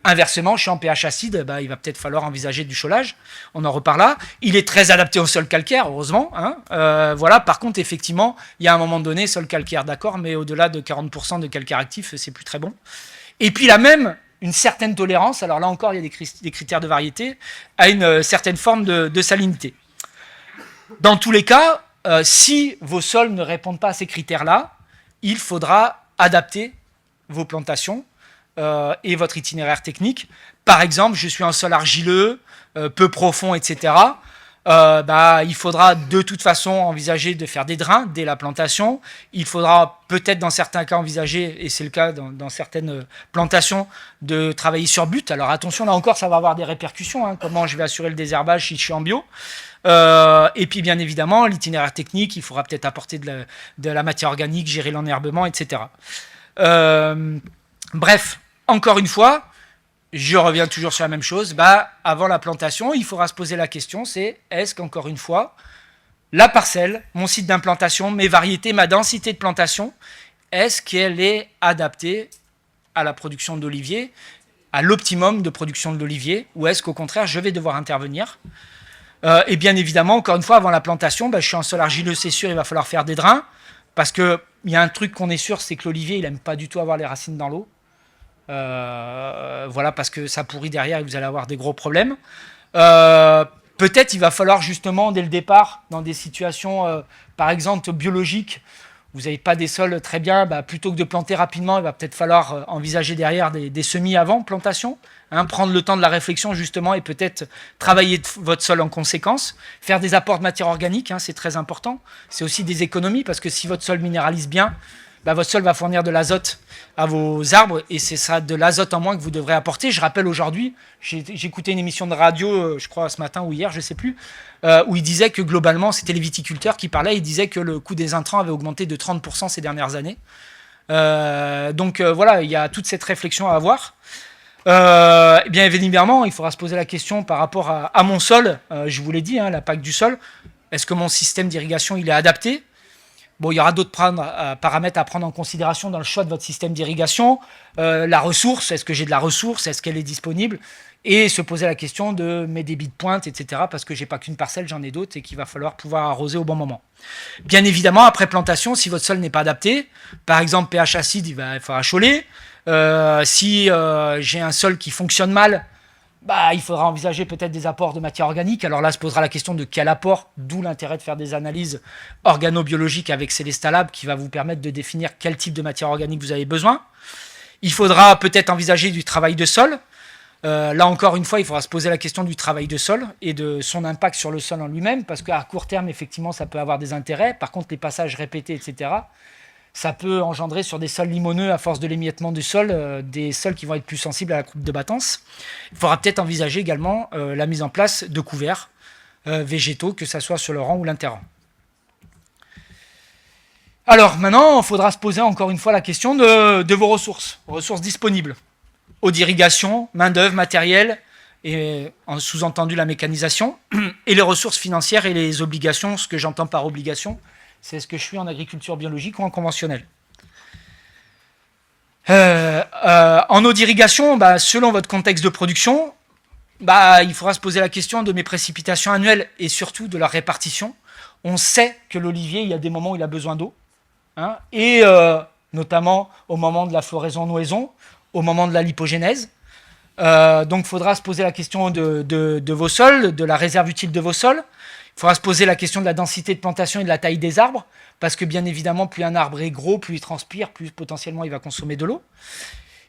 Inversement, chez un pH acide, bah, il va peut-être falloir envisager du cholage. On en reparlera. Il est très adapté au sol calcaire, heureusement. Hein. Voilà. Par contre, effectivement, il y a un moment donné, sol calcaire, d'accord, mais au-delà de 40% de calcaire actif, c'est plus très bon. Et puis là même, une certaine tolérance, alors là encore, il y a des critères de variété, à une certaine forme de salinité. Dans tous les cas, si vos sols ne répondent pas à ces critères-là, il faudra adapter vos plantations et votre itinéraire technique. Par exemple, je suis un sol argileux, peu profond, etc. Il faudra de toute façon envisager de faire des drains dès la plantation. Il faudra peut-être dans certains cas envisager, et c'est le cas dans certaines plantations, de travailler sur butte. Alors attention, là encore, ça va avoir des répercussions. Hein, comment je vais assurer le désherbage si je suis en bio. Et puis bien évidemment, l'itinéraire technique, il faudra peut-être apporter de la matière organique, gérer l'enherbement, etc. Bref, encore une fois, je reviens toujours sur la même chose. Avant la plantation, il faudra se poser la question, c'est est-ce qu'encore une fois, la parcelle, mon site d'implantation, mes variétés, ma densité de plantation, est-ce qu'elle est adaptée à la production d'olivier, à l'optimum de production de l'olivier, ou est-ce qu'au contraire, je vais devoir intervenir ? Et bien évidemment, encore une fois, avant la plantation, je suis en sol argileux, c'est sûr, il va falloir faire des drains, parce qu'il y a un truc qu'on est sûr, c'est que l'olivier, il n'aime pas du tout avoir les racines dans l'eau. Voilà, parce que ça pourrit derrière et vous allez avoir des gros problèmes. Peut-être il va falloir justement dès le départ, dans des situations par exemple biologiques, vous n'avez pas des sols très bien, plutôt que de planter rapidement, il va peut-être falloir envisager derrière des semis avant plantation, hein, prendre le temps de la réflexion justement et peut-être travailler votre sol en conséquence, faire des apports de matière organique, hein, c'est très important. C'est aussi des économies parce que si votre sol minéralise bien, votre sol va fournir de l'azote à vos arbres et c'est ça, de l'azote en moins que vous devrez apporter. Je rappelle aujourd'hui, j'ai écouté une émission de radio, je crois ce matin ou hier, je ne sais plus, où il disait que globalement, c'était les viticulteurs qui parlaient, il disait que le coût des intrants avait augmenté de 30% ces dernières années. Voilà, il y a toute cette réflexion à avoir. Bien évidemment, il faudra se poser la question par rapport à mon sol, je vous l'ai dit, hein, la PAC du sol, est-ce que mon système d'irrigation il est adapté ? Bon, il y aura d'autres paramètres à prendre en considération dans le choix de votre système d'irrigation. La ressource, est-ce que j'ai de la ressource ? Est-ce qu'elle est disponible ? Et se poser la question de mes débits de pointe, etc. Parce que je n'ai pas qu'une parcelle, j'en ai d'autres et qu'il va falloir pouvoir arroser au bon moment. Bien évidemment, après plantation, si votre sol n'est pas adapté, par exemple pH acide, il faudra choler. Si j'ai un sol qui fonctionne mal, il faudra envisager peut-être des apports de matière organique. Alors là, se posera la question de quel apport, d'où l'intérêt de faire des analyses organobiologiques avec Célestat Lab qui va vous permettre de définir quel type de matière organique vous avez besoin. Il faudra peut-être envisager du travail de sol. Là encore une fois, il faudra se poser la question du travail de sol et de son impact sur le sol en lui-même, parce qu'à court terme, effectivement, ça peut avoir des intérêts. Par contre, les passages répétés, etc., ça peut engendrer sur des sols limoneux, à force de l'émiettement du sol, des sols qui vont être plus sensibles à la croupe de battance. Il faudra peut-être envisager également la mise en place de couverts végétaux, que ce soit sur le rang ou l'interrang. Alors maintenant, il faudra se poser encore une fois la question de vos ressources disponibles. Eau d'irrigation, main-d'œuvre, matériel, et en sous-entendu la mécanisation, et les ressources financières et les obligations. Ce que j'entends par obligation, c'est ce que je suis en agriculture biologique ou en conventionnel. En eau d'irrigation, selon votre contexte de production, il faudra se poser la question de mes précipitations annuelles et surtout de leur répartition. On sait que l'olivier, il y a des moments où il a besoin d'eau, hein, et notamment au moment de la floraison-nouaison, au moment de la lipogénèse. Donc il faudra se poser la question de vos sols, de la réserve utile de vos sols. Il faudra se poser la question de la densité de plantation et de la taille des arbres, parce que bien évidemment, plus un arbre est gros, plus il transpire, plus potentiellement il va consommer de l'eau.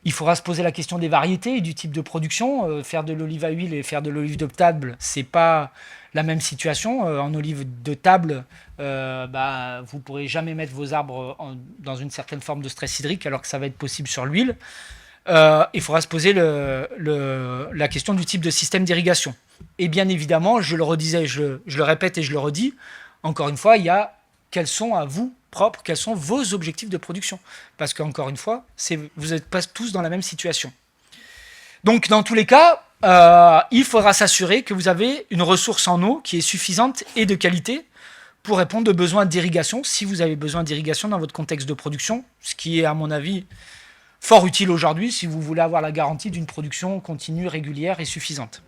Il faudra se poser la question des variétés et du type de production. Faire de l'olive à huile et faire de l'olive de table, c'est pas la même situation. En olive de table, vous ne pourrez jamais mettre vos arbres dans une certaine forme de stress hydrique, alors que ça va être possible sur l'huile. Il faudra se poser la question du type de système d'irrigation. Et bien évidemment, je le redisais, je le répète et je le redis, encore une fois, il y a quels sont à vous propres, quels sont vos objectifs de production. Parce qu'encore une fois, vous n'êtes pas tous dans la même situation. Donc dans tous les cas, il faudra s'assurer que vous avez une ressource en eau qui est suffisante et de qualité pour répondre aux besoins d'irrigation, si vous avez besoin d'irrigation dans votre contexte de production, ce qui est, à mon avis, fort utile aujourd'hui si vous voulez avoir la garantie d'une production continue, régulière et suffisante.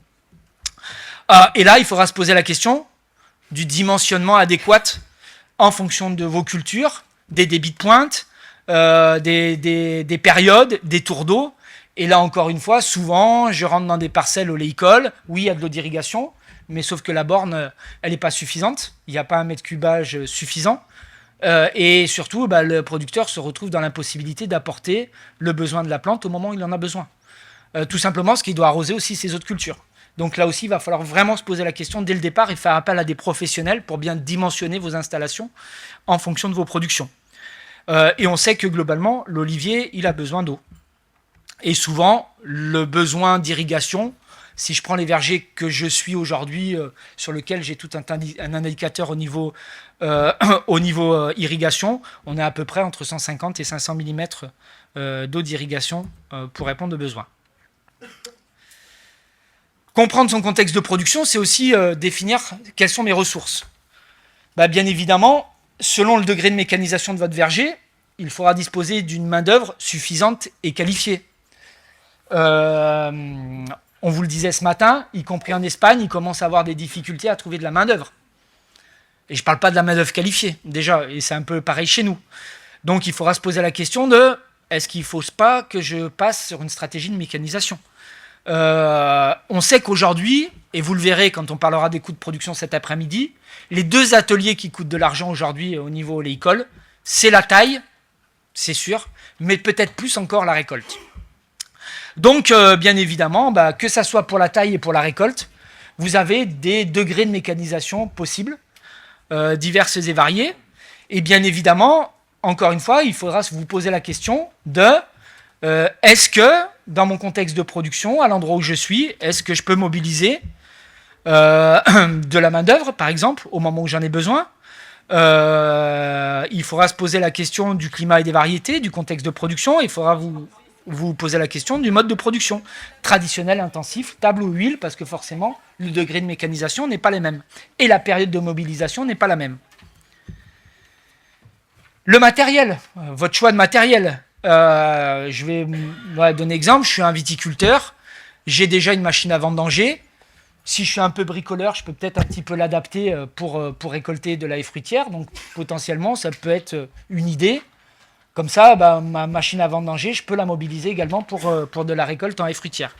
Et là, il faudra se poser la question du dimensionnement adéquat en fonction de vos cultures, des débits de pointe, des périodes, des tours d'eau. Et là, encore une fois, souvent, je rentre dans des parcelles oléicoles. Oui, il y a de l'eau d'irrigation, mais sauf que la borne, elle n'est pas suffisante. Il n'y a pas un mètre cubage suffisant. Et surtout, le producteur se retrouve dans l'impossibilité d'apporter le besoin de la plante au moment où il en a besoin. Tout simplement parce qu'il doit arroser aussi ses autres cultures. Donc là aussi, il va falloir vraiment se poser la question dès le départ et faire appel à des professionnels pour bien dimensionner vos installations en fonction de vos productions. Et on sait que globalement, l'olivier, il a besoin d'eau. Et souvent, le besoin d'irrigation, si je prends les vergers que je suis aujourd'hui, sur lesquels j'ai tout un indicateur au niveau irrigation, on est à peu près entre 150 et 500 mm d'eau d'irrigation pour répondre aux besoins. Comprendre son contexte de production, c'est aussi définir quelles sont mes ressources. Bien évidemment, selon le degré de mécanisation de votre verger, il faudra disposer d'une main-d'œuvre suffisante et qualifiée. On vous le disait ce matin, y compris en Espagne, ils commencent à avoir des difficultés à trouver de la main-d'œuvre. Et je ne parle pas de la main-d'œuvre qualifiée, déjà, et c'est un peu pareil chez nous. Donc il faudra se poser la question de est-ce qu'il ne faut pas que je passe sur une stratégie de mécanisation ? On sait qu'aujourd'hui, et vous le verrez quand on parlera des coûts de production cet après-midi, les deux ateliers qui coûtent de l'argent aujourd'hui au niveau oléicole, c'est la taille, c'est sûr, mais peut-être plus encore la récolte. Donc, bien évidemment, que ça soit pour la taille et pour la récolte, vous avez des degrés de mécanisation possibles, diverses et variés. Et bien évidemment, encore une fois, il faudra vous poser la question de est-ce que, dans mon contexte de production, à l'endroit où je suis, est-ce que je peux mobiliser de la main-d'œuvre, par exemple, au moment où j'en ai besoin ? Il faudra se poser la question du climat et des variétés, du contexte de production. Il faudra vous poser la question du mode de production. Traditionnel, intensif, table ou huile, parce que forcément, le degré de mécanisation n'est pas les mêmes. Et la période de mobilisation n'est pas la même. Le matériel, votre choix de matériel. Je vais donner exemple, je suis un viticulteur, j'ai déjà une machine à vendanger. Si je suis un peu bricoleur, je peux peut-être un petit peu l'adapter pour récolter de la haie fruitière. Donc potentiellement, ça peut être une idée. Comme ça, ma machine à vendanger, je peux la mobiliser également pour de la récolte en haie fruitière.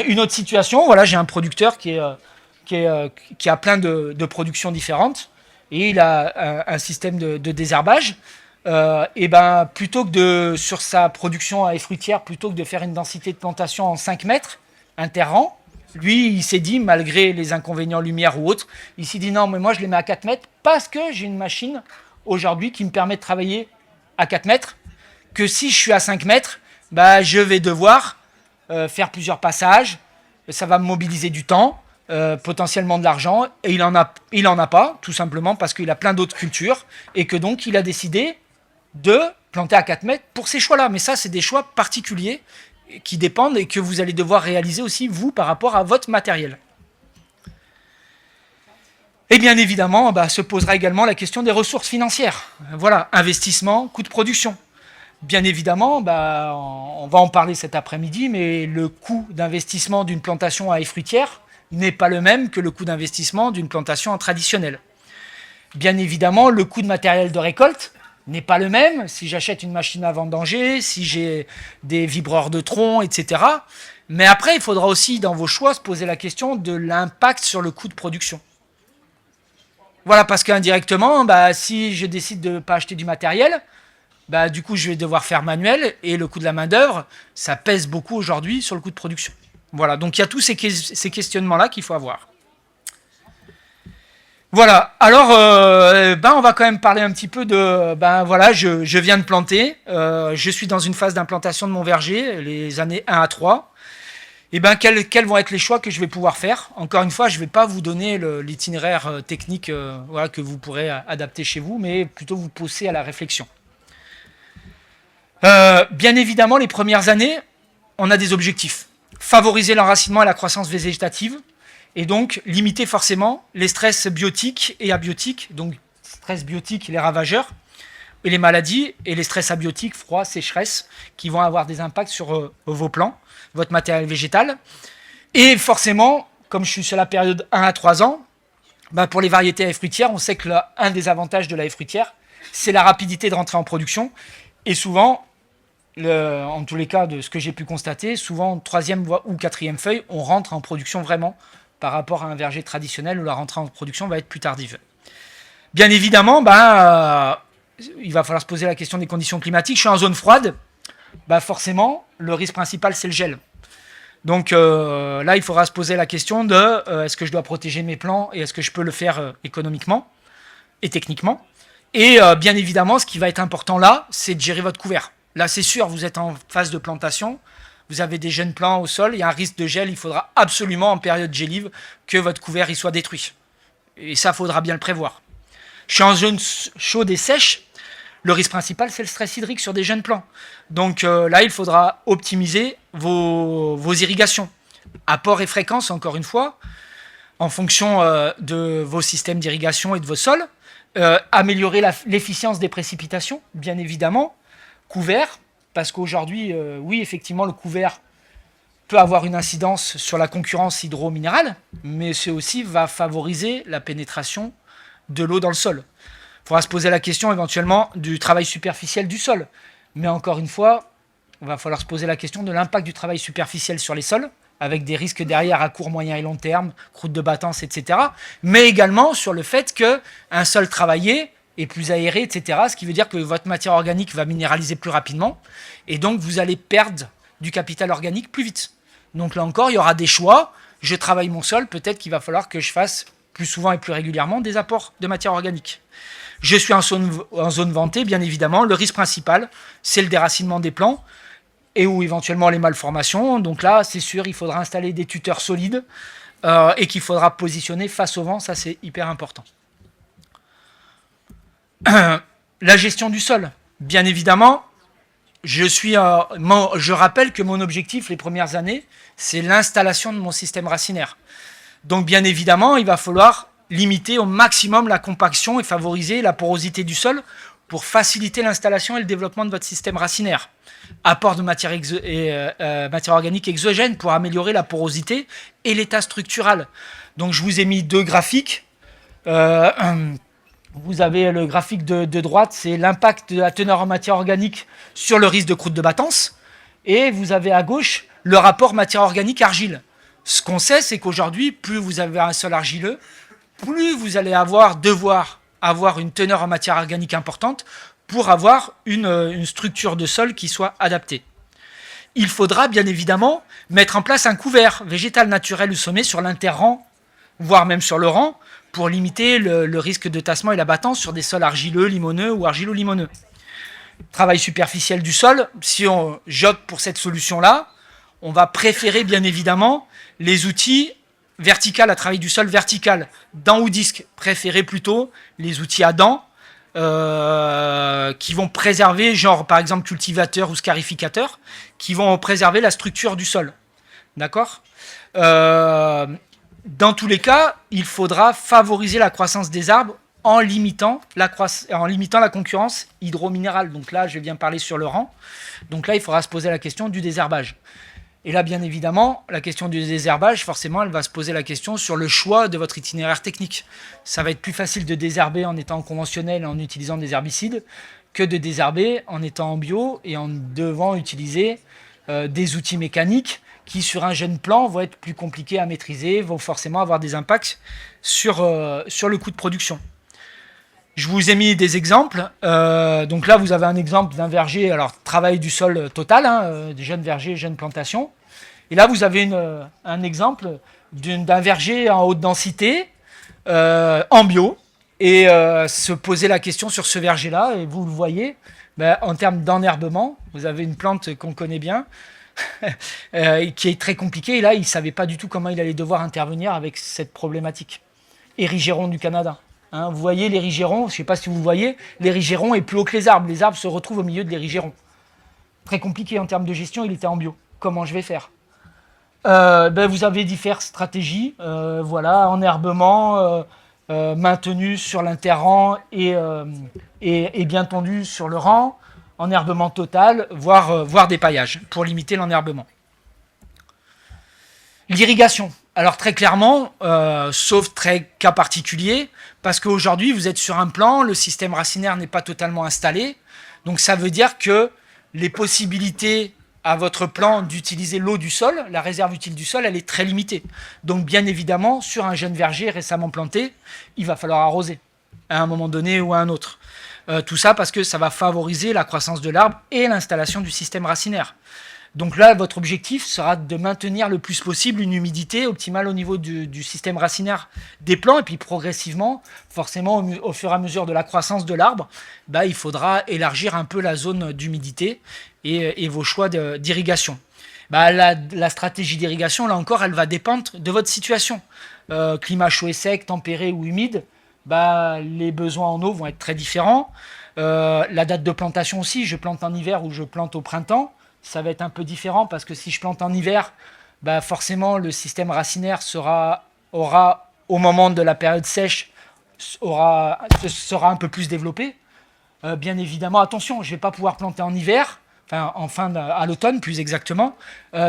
Une autre situation, voilà, j'ai un producteur qui a plein de productions différentes et il a un système de désherbage. Plutôt que sur sa production à haie fruitière, plutôt que de faire une densité de plantation en 5 mètres interrang, lui, il s'est dit, malgré les inconvénients lumière ou autres, il s'est dit non, mais moi je les mets à 4 mètres parce que j'ai une machine aujourd'hui qui me permet de travailler à 4 mètres, que si je suis à 5 mètres, je vais devoir faire plusieurs passages, ça va me mobiliser du temps, potentiellement de l'argent, et il en a pas, tout simplement parce qu'il a plein d'autres cultures, et que donc il a décidé de planter à 4 mètres pour ces choix-là. Mais ça, c'est des choix particuliers qui dépendent et que vous allez devoir réaliser aussi, vous, par rapport à votre matériel. Et bien évidemment, se posera également la question des ressources financières. Voilà, investissement, coût de production. Bien évidemment, on va en parler cet après-midi, mais le coût d'investissement d'une plantation à haie fruitière n'est pas le même que le coût d'investissement d'une plantation traditionnelle. Bien évidemment, le coût de matériel de récolte n'est pas le même si j'achète une machine à vendanger, si j'ai des vibreurs de tronc, etc. Mais après, il faudra aussi, dans vos choix, se poser la question de l'impact sur le coût de production. Voilà, parce qu'indirectement, si je décide de ne pas acheter du matériel, du coup, je vais devoir faire manuel, et le coût de la main-d'œuvre, ça pèse beaucoup aujourd'hui sur le coût de production. Voilà, donc il y a tous ces questionnements-là qu'il faut avoir. Voilà, alors on va quand même parler un petit peu de, voilà, je viens de planter, je suis dans une phase d'implantation de mon verger, les années 1 à 3, et quels vont être les choix que je vais pouvoir faire. Encore une fois, je ne vais pas vous donner l'itinéraire technique que vous pourrez adapter chez vous, mais plutôt vous pousser à la réflexion. Bien évidemment, les premières années, on a des objectifs. favoriser l'enracinement et la croissance végétative, et donc limiter forcément les stress biotiques et abiotiques, donc stress biotique, les ravageurs, et les maladies, et les stress abiotiques, froid, sécheresse, qui vont avoir des impacts sur vos plants, votre matériel végétal. Et forcément, comme je suis sur la période 1 à 3 ans, pour les variétés haies fruitières, on sait que un des avantages de la haie fruitière, c'est la rapidité de rentrée en production. Et souvent, en tous les cas de ce que j'ai pu constater, souvent 3e ou 4e feuille, on rentre en production vraiment par rapport à un verger traditionnel où la rentrée en production va être plus tardive. Bien évidemment, il va falloir se poser la question des conditions climatiques. Je suis en zone froide, forcément, le risque principal, c'est le gel. Donc là, il faudra se poser la question de est-ce que je dois protéger mes plants et est-ce que je peux le faire économiquement et techniquement. Et bien évidemment, ce qui va être important là, c'est de gérer votre couvert. Là, c'est sûr, vous êtes en phase de plantation, vous avez des jeunes plants au sol, il y a un risque de gel, il faudra absolument en période gélive que votre couvert il soit détruit. Et ça, il faudra bien le prévoir. Je suis en zone chaude et sèche. Le risque principal, c'est le stress hydrique sur des jeunes plants. Donc là, il faudra optimiser vos irrigations. Apport et fréquence, encore une fois, en fonction de vos systèmes d'irrigation et de vos sols. Améliorer l'efficience des précipitations, bien évidemment. Couvert, parce qu'aujourd'hui, oui, effectivement, le couvert peut avoir une incidence sur la concurrence hydro-minérale, mais c'est aussi va favoriser la pénétration de l'eau dans le sol. Il faudra se poser la question éventuellement du travail superficiel du sol. Mais encore une fois, il va falloir se poser la question de l'impact du travail superficiel sur les sols, avec des risques derrière à court, moyen et long terme, croûte de battance, etc. Mais également sur le fait qu'un sol travaillé est plus aéré, etc. Ce qui veut dire que votre matière organique va minéraliser plus rapidement. Et donc, vous allez perdre du capital organique plus vite. Donc là encore, il y aura des choix. Je travaille mon sol, peut-être qu'il va falloir que je fasse plus souvent et plus régulièrement des apports de matière organique. Je suis en zone ventée, bien évidemment. Le risque principal, c'est le déracinement des plants et ou éventuellement les malformations. Donc là, c'est sûr, il faudra installer des tuteurs solides et qu'il faudra positionner face au vent. Ça, c'est hyper important. La gestion du sol, bien évidemment. Je rappelle que mon objectif les premières années, c'est l'installation de mon système racinaire. Donc bien évidemment, il va falloir limiter au maximum la compaction et favoriser la porosité du sol pour faciliter l'installation et le développement de votre système racinaire. Apport de matière organique exogène pour améliorer la porosité et l'état structural. Donc je vous ai mis 2 graphiques. Vous avez le graphique de droite, c'est l'impact de la teneur en matière organique sur le risque de croûte de battance. Et vous avez à gauche le rapport matière organique-argile. Ce qu'on sait, c'est qu'aujourd'hui, plus vous avez un sol argileux, plus vous allez devoir avoir une teneur en matière organique importante pour avoir une structure de sol qui soit adaptée. Il faudra bien évidemment mettre en place un couvert végétal naturel ou sommet sur l'interrang, voire même sur le rang, pour limiter le risque de tassement et la battance sur des sols argileux, limoneux ou argilo-limoneux. Travail superficiel du sol, si j'opte pour cette solution-là, on va préférer bien évidemment les outils vertical à travail du sol vertical. Dents ou disques, préférez plutôt les outils à dents qui vont préserver, genre par exemple cultivateur ou scarificateur, qui vont préserver la structure du sol. D'accord ? Dans tous les cas, il faudra favoriser la croissance des arbres en limitant la concurrence hydro-minérale. Donc là, je viens parler sur le rang. Donc là, il faudra se poser la question du désherbage. Et là, bien évidemment, la question du désherbage, forcément, elle va se poser la question sur le choix de votre itinéraire technique. Ça va être plus facile de désherber en étant conventionnel et en utilisant des herbicides que de désherber en étant en bio et en devant utiliser des outils mécaniques qui, sur un jeune plant, vont être plus compliqués à maîtriser, vont forcément avoir des impacts sur le coût de production. Je vous ai mis des exemples. Donc là, vous avez un exemple d'un verger, alors travail du sol total, des jeunes vergers, jeunes plantations. Et là, vous avez un exemple d'un verger en haute densité, en bio, et se poser la question sur ce verger-là. Et vous le voyez, en termes d'enherbement, vous avez une plante qu'on connaît bien, qui est très compliquée. Et là, il ne savait pas du tout comment il allait devoir intervenir avec cette problématique. Érigéron du Canada. Vous voyez l'érigéron, je ne sais pas si vous voyez, l'érigéron est plus haut que les arbres. Les arbres se retrouvent au milieu de l'érigéron. Très compliqué en termes de gestion, il était en bio. Comment je vais faire ? Vous avez diverses stratégies, voilà, enherbement, maintenu sur l'interrang et bien tendu sur le rang, enherbement total, voire dépaillage, pour limiter l'enherbement. L'irrigation. Alors très clairement, sauf très cas particulier, parce qu'aujourd'hui vous êtes sur un plan, le système racinaire n'est pas totalement installé, donc ça veut dire que les possibilités à votre plan d'utiliser l'eau du sol, la réserve utile du sol, elle est très limitée. Donc bien évidemment, sur un jeune verger récemment planté, il va falloir arroser à un moment donné ou à un autre. Tout ça parce que ça va favoriser la croissance de l'arbre et l'installation du système racinaire. Donc là, votre objectif sera de maintenir le plus possible une humidité optimale au niveau du système racinaire des plants. Et puis progressivement, forcément, au fur et à mesure de la croissance de l'arbre, il faudra élargir un peu la zone d'humidité et vos choix d'irrigation. La stratégie d'irrigation, là encore, elle va dépendre de votre situation. Climat chaud et sec, tempéré ou humide, les besoins en eau vont être très différents. La date de plantation aussi, je plante en hiver ou je plante au printemps. Ça va être un peu différent parce que si je plante en hiver, forcément le système racinaire aura, au moment de la période sèche, sera un peu plus développé. Bien évidemment, attention, je ne vais pas pouvoir planter en hiver, à l'automne plus exactement,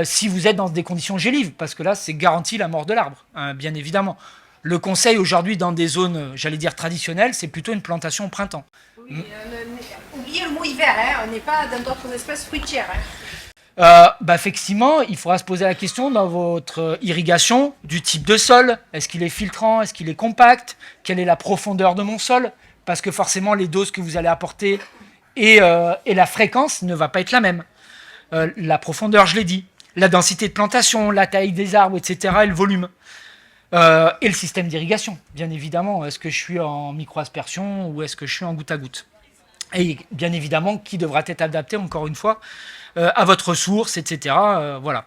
si vous êtes dans des conditions gélives, parce que là c'est garanti la mort de l'arbre, bien évidemment. Le conseil aujourd'hui dans des zones, j'allais dire traditionnelles, c'est plutôt une plantation au printemps. Oui, oubliez le mot hiver, on n'est pas dans d'autres espèces fruitières. Effectivement, il faudra se poser la question dans votre irrigation du type de sol. Est-ce qu'il est filtrant? Est-ce qu'il est compact? Quelle est la profondeur de mon sol? Parce que forcément, les doses que vous allez apporter et la fréquence ne va pas être la même. La profondeur, je l'ai dit. La densité de plantation, la taille des arbres, etc. et le volume. Et le système d'irrigation, bien évidemment. Est-ce que je suis en micro-aspersion ou est-ce que je suis en goutte à goutte? Et bien évidemment, qui devra être adapté, encore une fois, à votre ressource, etc. Voilà.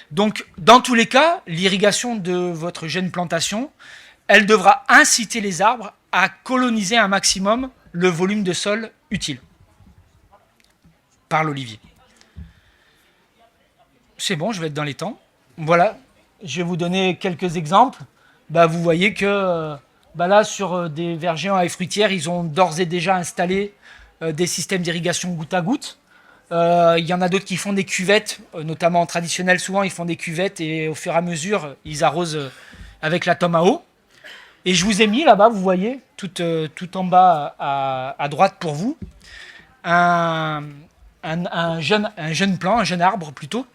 Donc, dans tous les cas, l'irrigation de votre jeune plantation, elle devra inciter les arbres à coloniser un maximum le volume de sol utile par l'olivier. C'est bon, je vais être dans les temps. Voilà, je vais vous donner quelques exemples. Vous voyez que là, sur des vergers en haie fruitière, ils ont d'ores et déjà installé des systèmes d'irrigation goutte à goutte. Il y en a d'autres qui font des cuvettes, notamment en traditionnel, souvent ils font des cuvettes et au fur et à mesure, ils arrosent avec la tome à eau. Et je vous ai mis là-bas, vous voyez, tout en bas à droite pour vous, un jeune plant, un jeune arbre plutôt.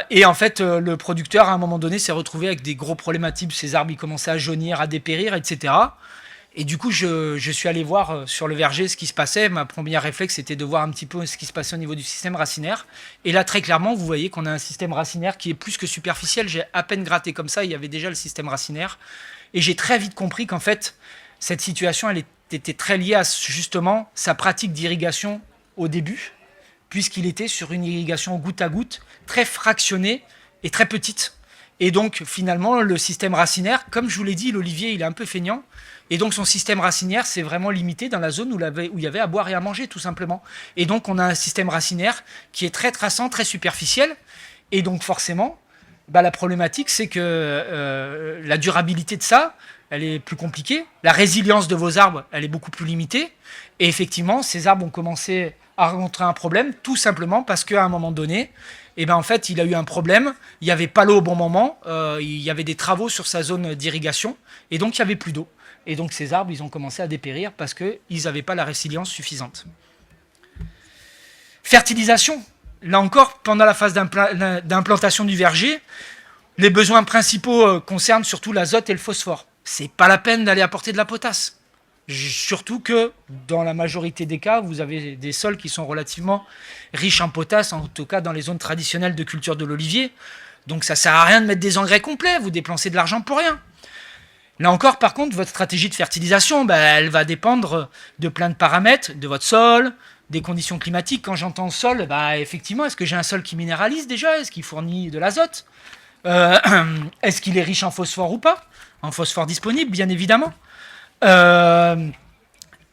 Et en fait, le producteur, à un moment donné, s'est retrouvé avec des gros problématiques. Ces arbres, ils commençaient à jaunir, à dépérir, etc. Et du coup, je suis allé voir sur le verger ce qui se passait. Ma première réflexe, c'était de voir un petit peu ce qui se passait au niveau du système racinaire. Et là, très clairement, vous voyez qu'on a un système racinaire qui est plus que superficiel. J'ai à peine gratté comme ça, il y avait déjà le système racinaire. Et j'ai très vite compris qu'en fait, cette situation, elle était très liée à justement sa pratique d'irrigation au début, puisqu'il était sur une irrigation goutte à goutte, très fractionnée et très petite. Et donc, finalement, le système racinaire, comme je vous l'ai dit, l'olivier, il est un peu feignant. Et donc, son système racinaire s'est vraiment limité dans la zone où il y avait à boire et à manger, tout simplement. Et donc, on a un système racinaire qui est très traçant, très superficiel. Et donc, forcément, la problématique, c'est que la durabilité de ça, elle est plus compliquée. La résilience de vos arbres, elle est beaucoup plus limitée. Et effectivement, ces arbres ont commencé à rencontrer un problème, tout simplement parce qu'à un moment donné, en fait, il a eu un problème. Il n'y avait pas l'eau au bon moment. Il y avait des travaux sur sa zone d'irrigation. Et donc, il n'y avait plus d'eau. Et donc, ces arbres, ils ont commencé à dépérir parce qu'ils n'avaient pas la résilience suffisante. Fertilisation. Là encore, pendant la phase d'implantation du verger, les besoins principaux concernent surtout l'azote et le phosphore. C'est pas la peine d'aller apporter de la potasse. Surtout que, dans la majorité des cas, vous avez des sols qui sont relativement riches en potasse, en tout cas dans les zones traditionnelles de culture de l'olivier. Donc ça ne sert à rien de mettre des engrais complets, vous dépensez de l'argent pour rien. Là encore, par contre, votre stratégie de fertilisation, elle va dépendre de plein de paramètres, de votre sol, des conditions climatiques. Quand j'entends sol, effectivement, est-ce que j'ai un sol qui minéralise déjà? Est-ce qu'il fournit de l'azote? Est-ce qu'il est riche en phosphore ou pas? En phosphore disponible, bien évidemment. Il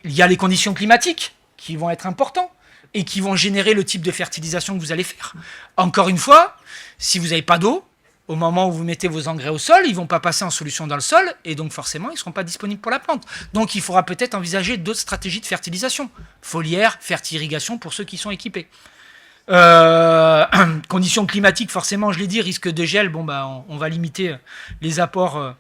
y a les conditions climatiques qui vont être importantes et qui vont générer le type de fertilisation que vous allez faire. Encore une fois, si vous n'avez pas d'eau, au moment où vous mettez vos engrais au sol, ils ne vont pas passer en solution dans le sol, et donc forcément, ils ne seront pas disponibles pour la plante. Donc il faudra peut-être envisager d'autres stratégies de fertilisation. Foliaire, fertirrigation pour ceux qui sont équipés. Conditions climatiques, forcément, je l'ai dit, risque de gel, bon, bah, on va limiter les apports,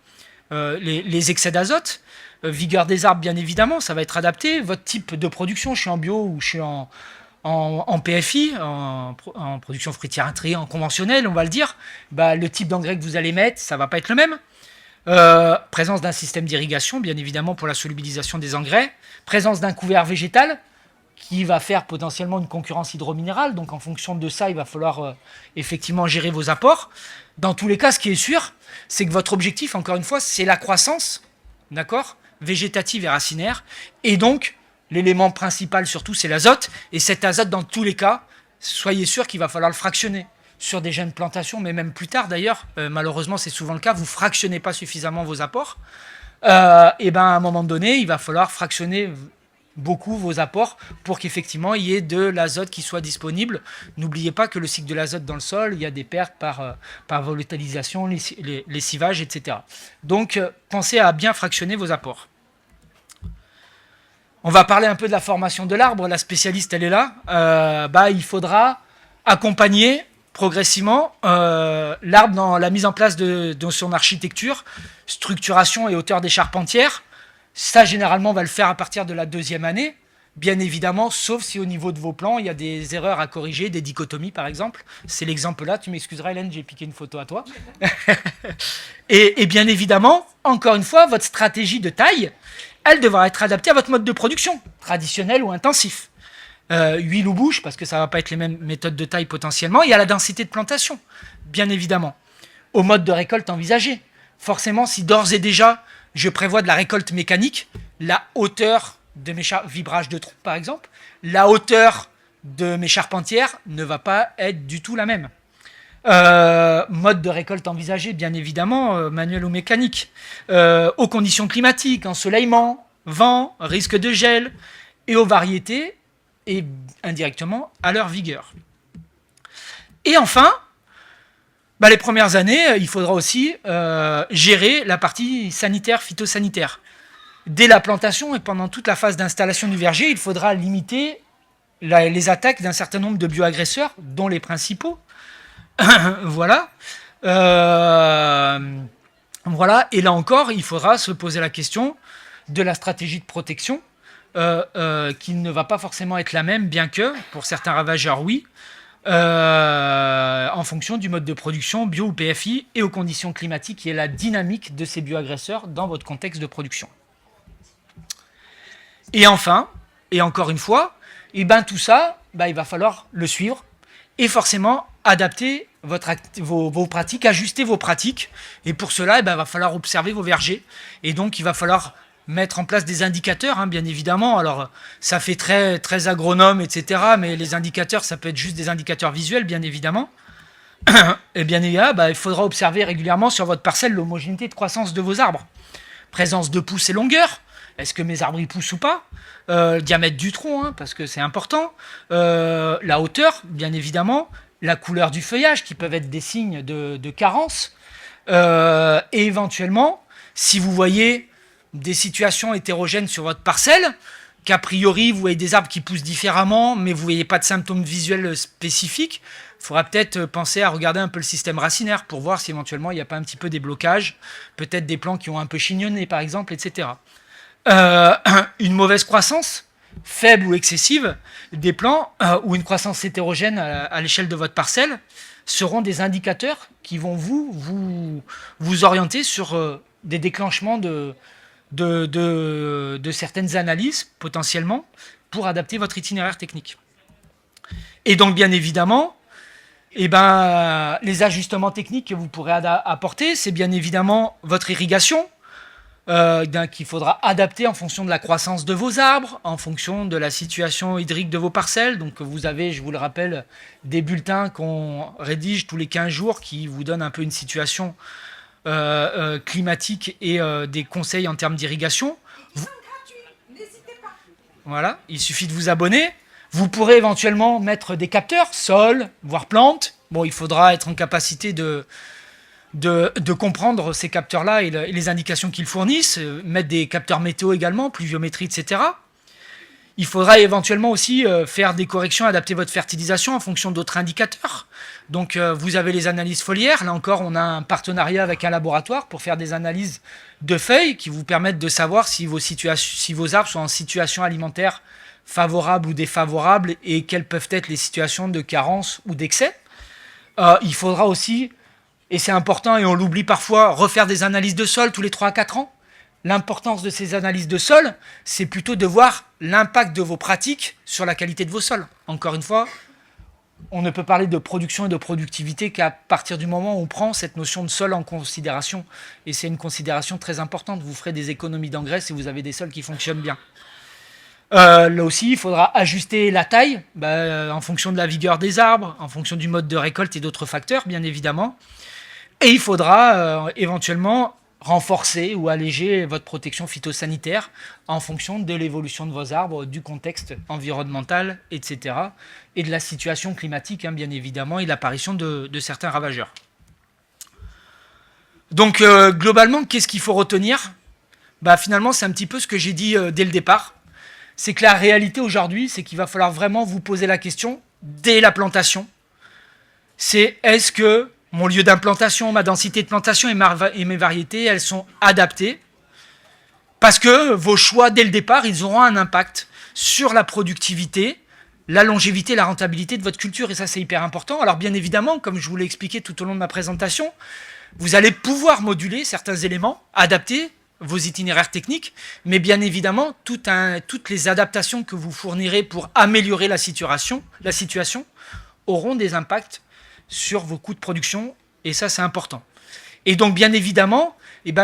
les excès d'azote. Vigueur des arbres, bien évidemment, ça va être adapté. Votre type de production, je suis en bio ou je suis en PFI, en production fruitière intégrée, en conventionnel, on va le dire, bah, le type d'engrais que vous allez mettre, ça ne va pas être le même. Présence d'un système d'irrigation, bien évidemment, pour la solubilisation des engrais. Présence d'un couvert végétal qui va faire potentiellement une concurrence hydrominérale. Donc, en fonction de ça, il va falloir effectivement gérer vos apports. Dans tous les cas, ce qui est sûr, c'est que votre objectif, encore une fois, c'est la croissance, d'accord, végétative et racinaire. Et donc, l'élément principal, surtout, c'est l'azote. Et cet azote, dans tous les cas, soyez sûr qu'il va falloir le fractionner sur des jeunes plantations, mais même plus tard d'ailleurs. Malheureusement, c'est souvent le cas. Vous ne fractionnez pas suffisamment vos apports. Et ben, à un moment donné, il va falloir fractionner beaucoup vos apports pour qu'effectivement, il y ait de l'azote qui soit disponible. N'oubliez pas que le cycle de l'azote dans le sol, il y a des pertes par volatilisation, lessivage, etc. Donc, pensez à bien fractionner vos apports. On va parler un peu de la formation de l'arbre. La spécialiste, elle est là. Il faudra accompagner progressivement l'arbre dans la mise en place de son architecture, structuration et hauteur des charpentières. Ça, généralement, on va le faire à partir de la 2e année, bien évidemment, sauf si au niveau de vos plans, il y a des erreurs à corriger, des dichotomies, par exemple. C'est l'exemple là. Tu m'excuseras, Hélène, j'ai piqué une photo à toi. et bien évidemment, encore une fois, votre stratégie de taille, elle devra être adaptée à votre mode de production, traditionnel ou intensif. Huile ou bouche, parce que ça ne va pas être les mêmes méthodes de taille potentiellement. Il y a la densité de plantation, bien évidemment. Au mode de récolte envisagé. Forcément, si d'ores et déjà, je prévois de la récolte mécanique, la hauteur de mes vibrages de tronc, par exemple, la hauteur de mes charpentières ne va pas être du tout la même. Mode de récolte envisagé, bien évidemment, manuel ou mécanique. Aux conditions climatiques, ensoleillement, vent, risque de gel, et aux variétés, et indirectement à leur vigueur. Et enfin, les premières années, il faudra aussi gérer la partie sanitaire, phytosanitaire. Dès la plantation et pendant toute la phase d'installation du verger, il faudra limiter les attaques d'un certain nombre de bioagresseurs, dont les principaux. Voilà. Voilà. Et là encore, il faudra se poser la question de la stratégie de protection, qui ne va pas forcément être la même, bien que, pour certains ravageurs, oui, en fonction du mode de production, bio ou PFI, et aux conditions climatiques et la dynamique de ces bioagresseurs dans votre contexte de production. Et enfin, et encore une fois, tout ça, il va falloir le suivre et forcément adapter vos pratiques, ajuster vos pratiques. Et pour cela, il va falloir observer vos vergers. Et donc, il va falloir mettre en place des indicateurs, bien évidemment. Alors, ça fait très, très agronome, etc. Mais les indicateurs, ça peut être juste des indicateurs visuels, bien évidemment. Et bien évidemment, il faudra observer régulièrement sur votre parcelle l'homogénéité de croissance de vos arbres. Présence de pousses et longueur. Est-ce que mes arbres y poussent ou pas ? Le diamètre du tronc, parce que c'est important. La hauteur, bien évidemment. La couleur du feuillage, qui peuvent être des signes de carence. Et éventuellement, si vous voyez des situations hétérogènes sur votre parcelle, qu'a priori, vous voyez des arbres qui poussent différemment, mais vous ne voyez pas de symptômes visuels spécifiques, il faudra peut-être penser à regarder un peu le système racinaire pour voir si éventuellement il n'y a pas un petit peu des blocages, peut-être des plants qui ont un peu chignonné, par exemple, etc. Une mauvaise croissance, faible ou excessive, des plants ou une croissance hétérogène à l'échelle de votre parcelle seront des indicateurs qui vont vous orienter sur des déclenchements de certaines analyses potentiellement pour adapter votre itinéraire technique. Et donc bien évidemment, les ajustements techniques que vous pourrez apporter, c'est bien évidemment votre irrigation, qu'il faudra adapter en fonction de la croissance de vos arbres, en fonction de la situation hydrique de vos parcelles. Donc vous avez, je vous le rappelle, des bulletins qu'on rédige tous les 15 jours qui vous donnent un peu une situation climatique et des conseils en termes d'irrigation. Ils sont gratuits, n'hésitez pas. Voilà, il suffit de vous abonner. Vous pourrez éventuellement mettre des capteurs, sol, voire plantes. Bon, il faudra être en capacité de comprendre ces capteurs-là et les indications qu'ils fournissent, mettre des capteurs météo également, pluviométrie, etc. Il faudra éventuellement aussi faire des corrections, adapter votre fertilisation en fonction d'autres indicateurs. Donc vous avez les analyses foliaires. Là encore, on a un partenariat avec un laboratoire pour faire des analyses de feuilles qui vous permettent de savoir si vos arbres sont en situation alimentaire favorable ou défavorable et quelles peuvent être les situations de carence ou d'excès. Il faudra aussi, et c'est important et on l'oublie parfois, refaire des analyses de sol tous les 3 à 4 ans. L'importance de ces analyses de sol, c'est plutôt de voir l'impact de vos pratiques sur la qualité de vos sols. Encore une fois, on ne peut parler de production et de productivité qu'à partir du moment où on prend cette notion de sol en considération. Et c'est une considération très importante. Vous ferez des économies d'engrais si vous avez des sols qui fonctionnent bien. Là aussi, il faudra ajuster la taille en fonction de la vigueur des arbres, en fonction du mode de récolte et d'autres facteurs, bien évidemment. Et il faudra éventuellement renforcer ou alléger votre protection phytosanitaire en fonction de l'évolution de vos arbres, du contexte environnemental, etc. et de la situation climatique, bien évidemment, et l'apparition de certains ravageurs. Donc, globalement, qu'est-ce qu'il faut retenir ? Finalement, c'est un petit peu ce que j'ai dit dès le départ. C'est que la réalité aujourd'hui, c'est qu'il va falloir vraiment vous poser la question dès la plantation. C'est est-ce que mon lieu d'implantation, ma densité de plantation et mes variétés, elles sont adaptées. Parce que vos choix, dès le départ, ils auront un impact sur la productivité, la longévité, la rentabilité de votre culture. Et ça, c'est hyper important. Alors, bien évidemment, comme je vous l'ai expliqué tout au long de ma présentation, vous allez pouvoir moduler certains éléments, adapter vos itinéraires techniques, mais bien évidemment, toutes les adaptations que vous fournirez pour améliorer la situation auront des impacts sur vos coûts de production, et ça, c'est important. Et donc, bien évidemment,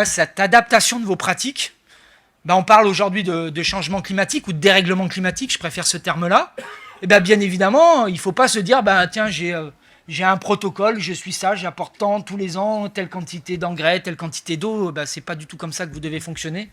cette adaptation de vos pratiques, on parle aujourd'hui de changement climatique ou de dérèglement climatique, je préfère ce terme-là. Bien évidemment, il ne faut pas se dire, tiens, j'ai un protocole, je suis ça, j'apporte tant tous les ans, telle quantité d'engrais, telle quantité d'eau. C'est pas du tout comme ça que vous devez fonctionner.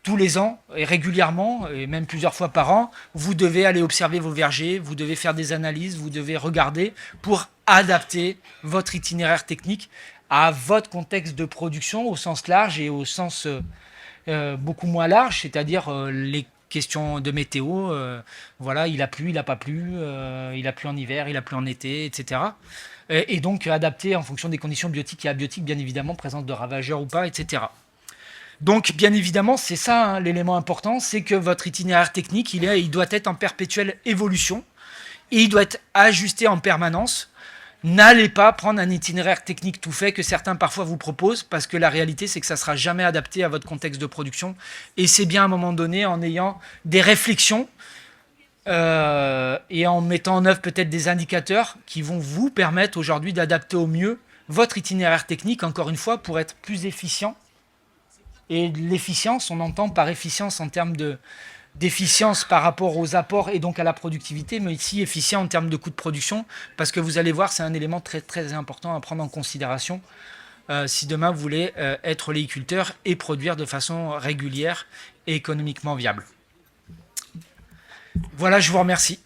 Tous les ans, et régulièrement, et même plusieurs fois par an, vous devez aller observer vos vergers, vous devez faire des analyses, vous devez regarder pour adapter votre itinéraire technique à votre contexte de production au sens large et au sens beaucoup moins large, c'est-à-dire les questions de météo, il a plu, il n'a pas plu, il a plu en hiver, il a plu en été, etc. Et donc adapter en fonction des conditions biotiques et abiotiques, bien évidemment, présence de ravageurs ou pas, etc. Donc, bien évidemment, c'est ça l'élément important, c'est que votre itinéraire technique, il doit être en perpétuelle évolution et il doit être ajusté en permanence. N'allez pas prendre un itinéraire technique tout fait que certains parfois vous proposent, parce que la réalité, c'est que ça ne sera jamais adapté à votre contexte de production. Et c'est bien à un moment donné, en ayant des réflexions et en mettant en œuvre peut-être des indicateurs qui vont vous permettre aujourd'hui d'adapter au mieux votre itinéraire technique, encore une fois, pour être plus efficient. Et l'efficience, on entend par efficience en termes d'efficience par rapport aux apports et donc à la productivité, mais ici efficient en termes de coût de production, parce que vous allez voir, c'est un élément très, très important à prendre en considération si demain vous voulez être oléiculteur et produire de façon régulière et économiquement viable. Voilà, je vous remercie.